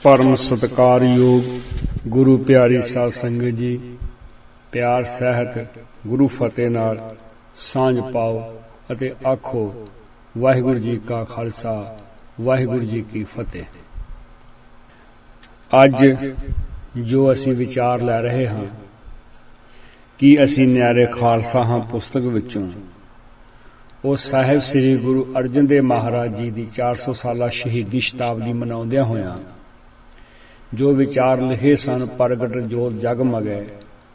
परम सत्कारयोग गुरु प्यारी साध संगत जी, प्यार सहित गुरु फतेह नाल सांझ पाओ अते आखो वाहिगुरु जी का खालसा वाहिगुरु जी की फतेह। अज जो असी विचार लै रहे हाँ कि असी न्यारे खालसा हाँ पुस्तक विचों ਉਹ ਸਾਹਿਬ ਸ੍ਰੀ ਗੁਰੂ ਅਰਜਨ ਦੇਵ ਮਹਾਰਾਜ ਜੀ ਦੀ 400 ਸਾਲਾ ਸ਼ਹੀਦੀ ਸ਼ਤਾਬਦੀ ਮਨਾਉਂਦਿਆਂ ਹੋਇਆਂ ਜੋ ਵਿਚਾਰ ਲਿਖੇ ਸਨ। ਪ੍ਰਗਟ ਜੋਤ ਜਗਮਗੈ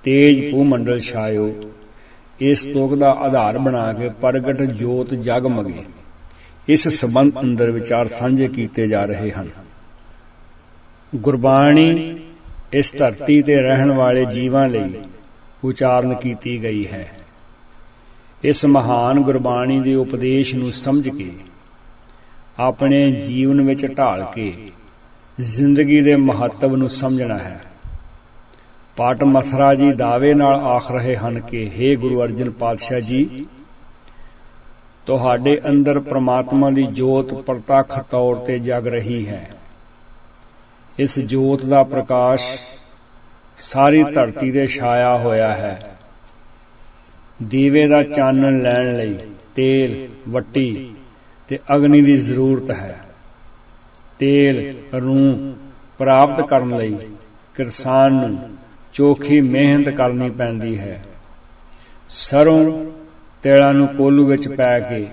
ਤੇਜ ਭੂ ਮੰਡਲ ਛਾਇਓ, ਇਸ ਤੁਕ ਦਾ ਆਧਾਰ ਬਣਾ ਕੇ ਪ੍ਰਗਟ ਜੋਤ ਜਗਮਗੇ ਇਸ ਸੰਬੰਧ ਅੰਦਰ ਵਿਚਾਰ ਸਾਂਝੇ ਕੀਤੇ ਜਾ ਰਹੇ ਹਨ। ਗੁਰਬਾਣੀ ਇਸ ਧਰਤੀ ਤੇ ਰਹਿਣ ਵਾਲੇ ਜੀਵਾਂ ਲਈ ਉਚਾਰਨ ਕੀਤੀ ਗਈ ਹੈ। इस महान गुरबाणी के उपदेश नूं समझ के अपने जीवन विच ढाल के जिंदगी के महत्व नूं समझना है। पाट मथरा जी दावे नाल आख रहे हैं कि हे गुरु अर्जन पातशाह जी, तुहाडे अंदर परमात्मा की जोत प्रतख तौर ते जग रही है। इस जोत का प्रकाश सारी धरती ते छाया होया है। ਦੀਵੇ ਦਾ ਚਾਨਣ ਲੈਣ ਲਈ ਤੇਲ, ਵੱਟੀ ਤੇ ਅਗਨੀ ਦੀ ਜ਼ਰੂਰਤ ਹੈ। ਤੇਲ ਰੂੰ ਪ੍ਰਾਪਤ ਕਰਨ ਲਈ ਕਿਸਾਨ ਨੂੰ ਚੋਖੀ ਮਿਹਨਤ ਕਰਨੀ ਪੈਂਦੀ ਹੈ। ਸਰੋਂ ਤੇਲਾਂ ਨੂੰ ਕੋਲੂ ਵਿੱਚ ਪੈ ਕੇ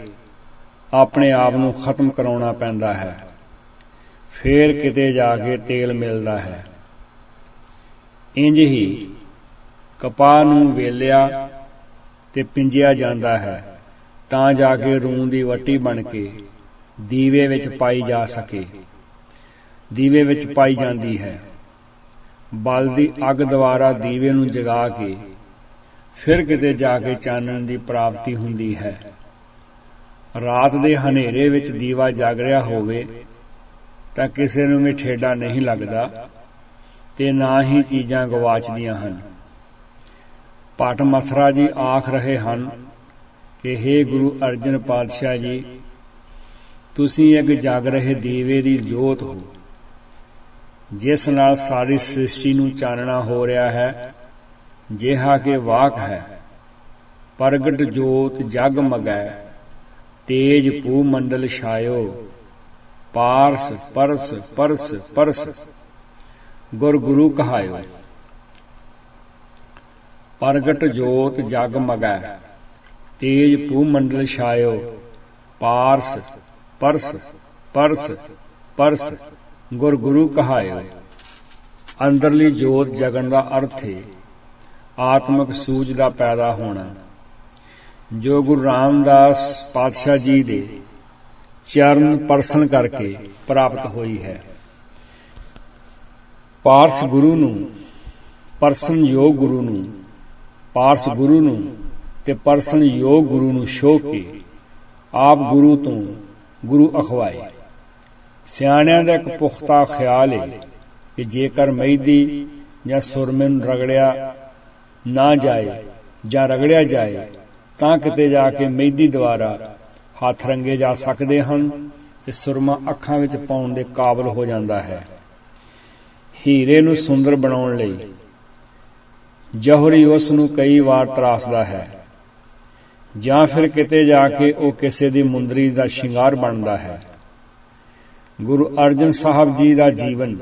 ਆਪਣੇ ਆਪ ਨੂੰ ਖਤਮ ਕਰਾਉਣਾ ਪੈਂਦਾ ਹੈ, ਫੇਰ ਕਿਤੇ ਜਾ ਕੇ ਤੇਲ ਮਿਲਦਾ ਹੈ। ਇੰਜ ਹੀ ਕਪਾਹ ਨੂੰ ਵੇਲਿਆ ਤੇ ਪਿੰਜਿਆ ਜਾਂਦਾ ਹੈ ਤਾਂ ਜਾ ਕੇ ਰੂੰ ਦੀ ਵੱਟੀ ਬਣ ਕੇ ਦੀਵੇ ਵਿੱਚ ਪਾਈ ਜਾ ਸਕੇ। ਦੀਵੇ ਵਿੱਚ ਪਾਈ ਜਾਂਦੀ ਹੈ। ਬਲ ਦੀ ਅੱਗ ਦੁਆਰਾ ਦੀਵੇ ਨੂੰ ਜਗਾ ਕੇ ਫਿਰ ਕਿਤੇ ਜਾ ਕੇ ਚਾਨਣ ਦੀ ਪ੍ਰਾਪਤੀ ਹੁੰਦੀ ਹੈ। ਰਾਤ ਦੇ ਹਨੇਰੇ ਵਿੱਚ ਦੀਵਾ ਜਗ ਰਿਹਾ ਹੋਵੇ ਤਾਂ ਕਿਸੇ ਨੂੰ ਵੀ ਠੇਡਾ ਨਹੀਂ ਲੱਗਦਾ ਤੇ ਨਾ ਹੀ ਚੀਜ਼ਾਂ ਗਵਾਚਦੀਆਂ ਹਨ। पाठ मथरा जी आख रहे हैं कि हे गुरु अर्जन पातशाह जी, तुसी एक जग रहे दीवे दी जोत हो जिस नाल सारी सृष्टि नूं चानना हो रहा है। जिहा के वाक है प्रगट जोत जगमगै तेज भू मंडल छायो, पारस परस परस परस गुर गुरु कहायो। प्रगट जोत जगमगै तेज भू मंडल छायो, पारस परस परस परस गुर गुरु कहायो। अंदरली जोत जगन का अर्थ है आत्मक सूझ का पैदा होना, जो गुरु रामदास पातशाह जी दे चरण परसन करके प्राप्त हुई है। पारस गुरु नूं परसन योग गुरु नूं, पारस गुरु नूं ते परसन योग गुरु नूं छोह के आप गुरु तो गुरु अखवाए। सियाणियां दा एक पुख्ता ख्याल है कि जेकर मैदी या सुरमे नूं रगड़िया ना जाए जां रगड़िया जाए तां किते जाके मैदी द्वारा हथ रंगे जा सकदे हन ते सुरमा अखां विच पाउण दे काबिल हो जांदा है। हीरे नूं सुंदर बनाउण लई जौहरी उस नूं कई वार तरासदा है, जां फिर किते जाके वो किसे दी मुंदरी दा शिंगार बनदा है। गुरु अर्जन साहब जी दा जीवन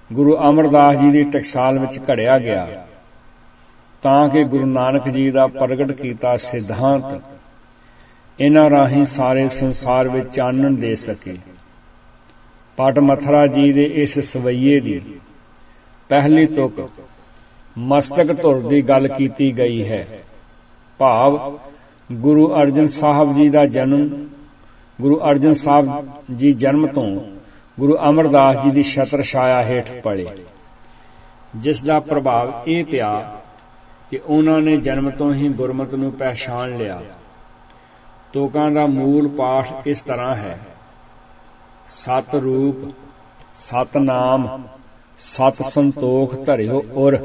गुरु अमरदास जी दी टकसाल विच घड़िया गया तां कि गुरु नानक जी दा प्रगट कीता सिद्धांत इन्हां राहीं सारे संसार विच चानण दे सके। पाट मथरा जी दे इस सवैये दी पहली तुक मस्तक धुर की गल की गई है। भाव गुरु अर्जन साहब जी का जन्म गुरु अर्जन साहब जी जन्म तो गुरु अमरदास जी की छत्र छाया हेठ पले, जिसका प्रभाव यह पिया कि उन्होंने जन्म तो ही गुरमत नूं पहचान लिया। तुकां दा मूल पाठ इस तरह है, सत रूप सत नाम सत संतोख धरियो उर,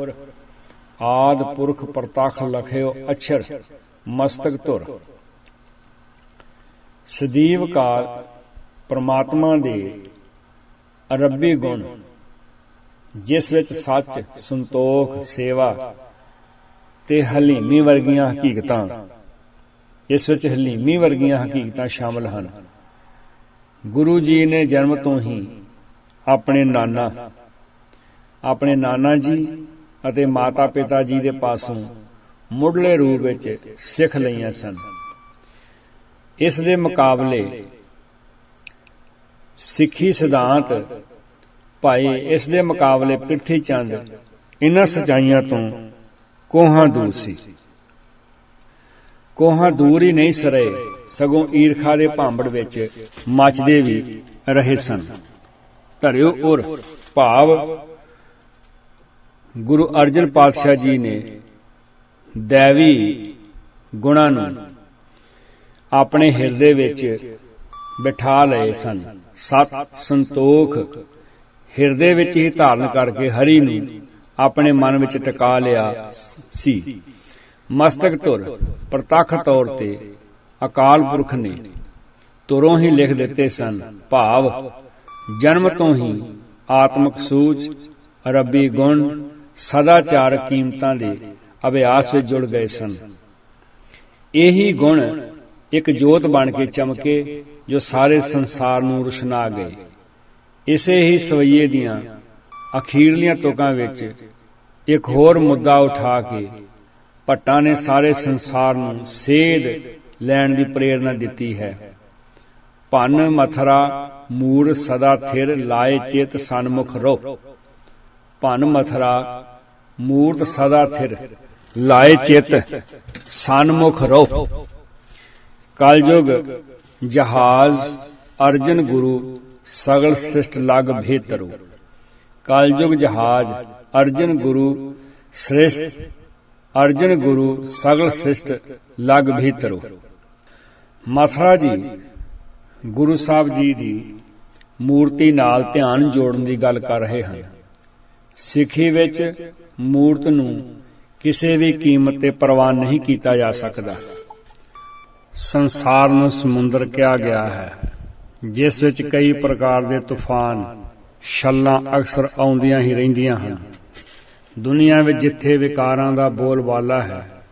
आद पुरख प्रतख लखियो अक्षर मस्तक धुर। सਦੀव काल परमात्मा दे अरबी गुण ਜਿਸ ਵਿੱਚ ਸੱਚ, ਸੰਤੋਖ, ਸੇਵਾ ਤੇ ਹਲੀਮੀ ਵਰਗੀਆਂ ਹਕੀਕਤਾਂ ਸ਼ਾਮਲ ਹਨ। ਗੁਰੂ ਜੀ ਨੇ ਜਨਮ ਤੋਂ ਹੀ ਆਪਣੇ ਨਾਨਾ ਜੀ ਅਤੇ ਮਾਤਾ ਪਿਤਾ ਜੀ ਦੇ ਪਾਸੋਂ ਮੁੱਢਲੇ ਰੂਪ ਵਿੱਚ ਸਿੱਖ ਲਈਆਂ ਸਨ। ਇਸ ਦੇ ਮੁਕਾਬਲੇ ਸਿੱਖੀ ਸਿਧਾਂਤ ਪ੍ਰਿਥੀ ਚੰਦ ਇਹਨਾਂ ਸੱਚਾਈਆਂ ਤੋਂ ਕੋਹਾਂ ਦੂਰ ਸੀ। ਕੋਹਾਂ ਦੂਰ ਹੀ ਨਹੀਂ ਸਰੇ, ਸਗੋਂ ਈਰਖਾ ਦੇ ਭਾਂਬੜ ਵਿੱਚ ਮੱਚਦੇ ਵੀ ਰਹੇ ਸਨ। ਧਰਿਓ ਔਰ ਭਾਵ ਗੁਰੂ ਅਰਜਨ ਪਾਤਸ਼ਾਹ ਜੀ ਨੇ ਦੈਵੀ ਗੁਣਾਂ ਨੂੰ ਆਪਣੇ ਹਿਰਦੇ ਵਿੱਚ ਬਿਠਾ ਲਏ ਸਨ। ਸਤ, ਸੰਤੋਖ ਹਿਰਦੇ ਵਿੱਚ ਹੀ ਧਾਰਨ ਕਰਕੇ ਹਰੀ ਨੂੰ ਆਪਣੇ ਮਨ ਵਿੱਚ ਟਿਕਾ ਲਿਆ ਸੀ। ਮਸਤਕ ਧੁਰ ਪ੍ਰਤੱਖ ਤੌਰ ਤੇ ਅਕਾਲ ਪੁਰਖ ਨੇ ਤੁਰੋਂ ਹੀ ਲਿਖ ਦਿੱਤੇ ਸਨ। ਭਾਵ ਜਨਮ ਤੋਂ ਹੀ ਆਤਮਿਕ ਸੂਝ, ਰੱਬੀ ਗੁਣ, ਸਦਾਚਾਰਕ ਕੀਮਤਾਂ ਦੇ ਅਭਿਆਸ ਵਿੱਚ ਜੁੜ ਗਏ ਸਨ। ਇਹੀ ਗੁਣ ਇੱਕ ਜੋਤ ਬਣ ਕੇ ਚਮਕੇ ਜੋ ਸਾਰੇ ਸੰਸਾਰ ਨੂੰ ਰੁਸ਼ਨਾ ਗਏ। ਇਸੇ ਹੀ ਸਵਈਏ ਦੀਆਂ ਅਖੀਰਲੀਆਂ ਤੁਕਾਂ ਵਿੱਚ ਇੱਕ ਹੋਰ ਮੁੱਦਾ ਉਠਾ ਕੇ ਭੱਟਾਂ ਨੇ ਸਾਰੇ ਸੰਸਾਰ ਨੂੰ ਸੇਧ ਲੈਣ ਦੀ ਪ੍ਰੇਰਨਾ ਦਿੱਤੀ ਹੈ। ਭੰਨ ਮਥਰਾ ਮੂੜ ਸਦਾ ਥਿਰ, ਲਾਏ ਚਿਤ ਸਨਮੁਖ ਰੋ। ਭੰਨ ਮਥਰਾ ਮੂਰਤ ਸਦਾ ਥਿਰ, ਲਾਏ ਚਿਤ ਸਨਮੁਖ ਰੋ। ਕਲਯੁਗ ਜਹਾਜ਼ ਅਰਜਨ ਗੁਰੂ ਸਗਲ ਸ੍ਰਿਸ਼ਟ ਲਗ ਭੇਤਰੋ। ਕਲਯੁਗ ਜਹਾਜ਼ ਅਰਜਨ ਗੁਰੂ ਸਗਲ ਸ੍ਰਿਸ਼ਟ ਲਗ ਭੀਤਰੋ। ਮਥੁਰਾ ਜੀ ਗੁਰੂ ਸਾਹਿਬ ਜੀ ਦੀ ਮੂਰਤੀ ਨਾਲ ਧਿਆਨ ਜੋੜਨ ਦੀ ਗੱਲ ਕਰ ਰਹੇ ਹਨ। ਸਿੱਖੀ ਵਿੱਚ ਮੂਰਤ ਨੂੰ ਕਿਸੇ ਵੀ ਕੀਮਤ ਤੇ ਪ੍ਰਵਾਨ ਨਹੀਂ ਕੀਤਾ ਜਾ ਸਕਦਾ। ਸੰਸਾਰ ਨੂੰ ਸਮੁੰਦਰ ਕਿਹਾ ਗਿਆ ਹੈ, ਜਿਸ ਵਿੱਚ ਕਈ ਪ੍ਰਕਾਰ ਦੇ ਤੂਫਾਨ, ਛੱਲਾਂ ਅਕਸਰ ਆਉਂਦੀਆਂ ਹੀ ਰਹਿੰਦੀਆਂ ਹਨ। ਦੁਨੀਆ ਵਿੱਚ ਜਿੱਥੇ ਵਿਕਾਰਾਂ ਦਾ ਬੋਲਬਾਲਾ ਹੈ,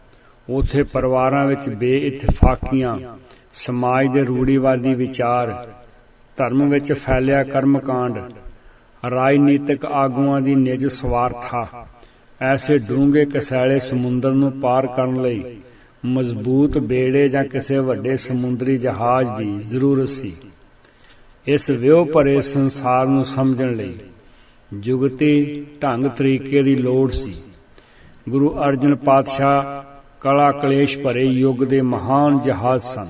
ਉੱਥੇ ਪਰਿਵਾਰਾਂ ਵਿੱਚ ਬੇਇਤਫਾਕੀਆਂ, ਸਮਾਜ ਦੇ ਰੂੜੀਵਾਦੀ ਵਿਚਾਰ, ਧਰਮ ਵਿੱਚ ਫੈਲਿਆ ਕਰਮਕਾਂਡ, ਰਾਜਨੀਤਿਕ ਆਗੂਆਂ ਦੀ ਨਿੱਜ ਸਵਾਰਥਾ, ਐਸੇ ਡੂੰਘੇ ਕਸੈਲੇ ਸਮੁੰਦਰ ਨੂੰ ਪਾਰ ਕਰਨ ਲਈ ਮਜ਼ਬੂਤ ਬੇੜੇ ਜਾਂ ਕਿਸੇ ਵੱਡੇ ਸਮੁੰਦਰੀ ਜਹਾਜ਼ ਦੀ ਜ਼ਰੂਰਤ ਸੀ। ਇਸ ਵਿਉ ਭਰੇ ਸੰਸਾਰ ਨੂੰ ਸਮਝਣ ਲਈ ਜੁਗਤੀ ਢੰਗ ਤਰੀਕੇ ਦੀ ਲੋੜ ਸੀ। ਗੁਰੂ ਅਰਜਨ ਪਾਤਸ਼ਾਹ ਕਲਾ ਕਲੇਸ਼ ਭਰੇ ਯੁੱਗ ਦੇ ਮਹਾਨ ਜਹਾਜ਼ ਸਨ,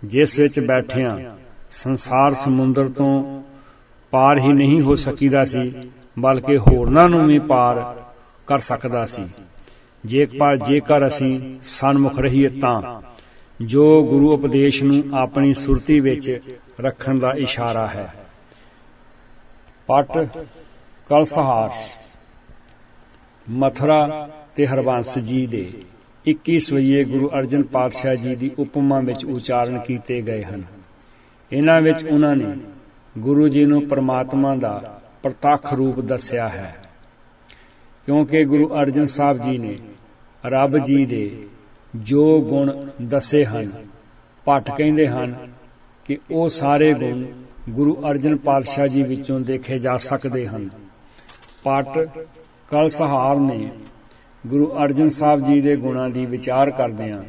ਜਿਸ ਵਿੱਚ ਬੈਠਿਆਂ ਸੰਸਾਰ ਸਮੁੰਦਰ ਤੋਂ ਪਾਰ ਹੀ ਨਹੀਂ ਹੋ ਸਕੀਦਾ ਸੀ, ਬਲਕਿ ਹੋਰਨਾਂ ਨੂੰ ਵੀ ਪਾਰ ਕਰ ਸਕਦਾ ਸੀ, ਜੇਕਰ ਅਸੀਂ ਸਨਮੁਖ ਰਹੀਏ ਤਾਂ। ਜੋ ਗੁਰੂ ਉਪਦੇਸ਼ ਨੂੰ ਆਪਣੀ ਸੁਰਤੀ ਵਿੱਚ ਰੱਖਣ ਦਾ ਇਸ਼ਾਰਾ ਹੈ। ਪਟ ਕਲਸਹਾਰ ਮਥੁਰਾ ਤੇ ਹਰਬੰਸ ਜੀ ਦੇ 21 ਸਵਈਏ ਗੁਰੂ ਅਰਜਨ ਪਾਤਸ਼ਾਹ ਜੀ ਦੀ ਉਪਮਾ ਵਿੱਚ ਉਚਾਰਨ ਕੀਤੇ ਗਏ ਹਨ। ਇਹਨਾਂ ਵਿੱਚ ਉਹਨਾਂ ਨੇ ਗੁਰੂ ਜੀ ਨੂੰ ਪਰਮਾਤਮਾ ਦਾ ਪ੍ਰਤੱਖ ਰੂਪ ਦੱਸਿਆ ਹੈ, ਕਿਉਂਕਿ ਗੁਰੂ ਅਰਜਨ ਸਾਹਿਬ ਜੀ ਨੇ ਰੱਬ ਜੀ ਦੇ ਜੋ ਗੁਣ ਦੱਸੇ ਹਨ, ਭੱਟ ਕਹਿੰਦੇ ਹਨ ਕਿ ਉਹ ਸਾਰੇ ਗੁਣ ਗੁਰੂ ਅਰਜਨ ਪਾਤਸ਼ਾਹ ਜੀ ਵਿੱਚੋਂ ਦੇਖੇ ਜਾ ਸਕਦੇ ਹਨ। ਪਟ ਕਲਸਹਾਰ ਨੇ ਗੁਰੂ ਅਰਜਨ ਸਾਹਿਬ ਜੀ ਦੇ ਗੁਣਾਂ ਦੀ ਵਿਚਾਰ ਕਰਦਿਆਂ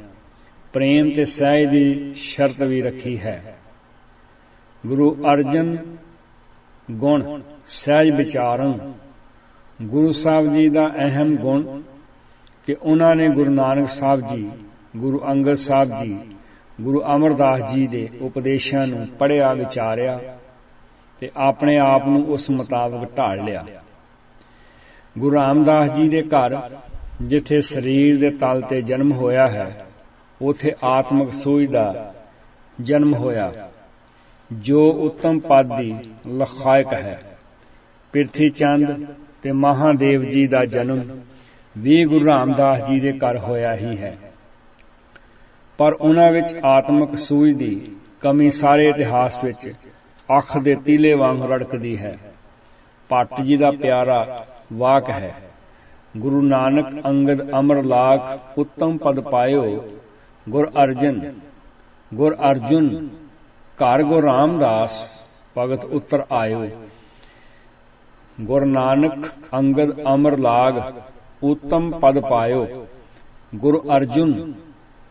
ਪ੍ਰੇਮ ਤੇ ਸਹਿਜ ਦੀ ਸ਼ਰਤ ਵੀ ਰੱਖੀ ਹੈ। ਗੁਰੂ ਅਰਜਨ ਗੁਣ ਸਹਿਜ ਵਿਚਾਰਨ। ਗੁਰੂ ਸਾਹਿਬ ਜੀ ਦਾ ਅਹਿਮ ਗੁਣ ਕਿ ਉਹਨਾਂ ਨੇ ਗੁਰੂ ਨਾਨਕ ਸਾਹਿਬ ਜੀ, ਗੁਰੂ ਅੰਗਦ ਸਾਹਿਬ ਜੀ, ਗੁਰੂ ਅਮਰਦਾਸ ਜੀ ਦੇ ਉਪਦੇਸ਼ਾਂ ਨੂੰ ਪੜ੍ਹਿਆ, ਵਿਚਾਰਿਆ ਤੇ ਆਪਣੇ ਆਪ ਨੂੰ ਉਸ ਮੁਤਾਬਕ ਢਾਲ ਲਿਆ। ਗੁਰੂ ਰਾਮਦਾਸ ਜੀ ਦੇ ਘਰ ਜਿੱਥੇ ਸਰੀਰ ਦੇ ਤਲ ਤੇ ਜਨਮ ਹੋਇਆ ਹੈ, ਉੱਥੇ ਆਤਮਿਕ ਸੂਝ ਦਾ ਜਨਮ ਹੋਇਆ, ਜੋ ਉੱਤਮ ਪਦ ਦੀ ਲਖਾਇਕ ਹੈ। ਪ੍ਰਿਥੀ ਚੰਦ ਤੇ ਮਹਾਦੇਵ ਜੀ ਦਾ ਜਨਮ ਵੀ ਗੁਰੂ ਰਾਮਦਾਸ ਜੀ ਦੇ ਘਰ ਹੋਇਆ ਹੀ ਹੈ, ਪਰ ਉਹਨਾਂ ਵਿੱਚ ਆਤਮਿਕ ਸੂਝ ਦੀ ਕਮੀ ਸਾਰੇ ਇਤਿਹਾਸ ਵਿੱਚ ਅੱਖ ਦੇ ਤੀਲੇ ਵਾਂਗ ਰੜਕਦੀ ਹੈ। ਭੱਟ ਜੀ ਦਾ ਪਿਆਰਾ ਵਾਕ ਹੈ। ਗੁਰੂ ਨਾਨਕ ਅੰਗਦ ਅਮਰ ਲਾਖ ਉੱਤਮ ਪਦ ਪਾਇਓ। ਗੁਰ ਅਰਜੁਨ ਘਰ ਗੁਰ ਰਾਮਦਾਸ ਭਗਤ ਉੱਤਰ ਆਇਓ। ਗੁਰ ਨਾਨਕ ਅੰਗਦ ਅਮਰ ਲਾਗ ਉੱਤਮ ਪਦ ਪਾਇਓ। ਗੁਰ ਅਰਜੁਨ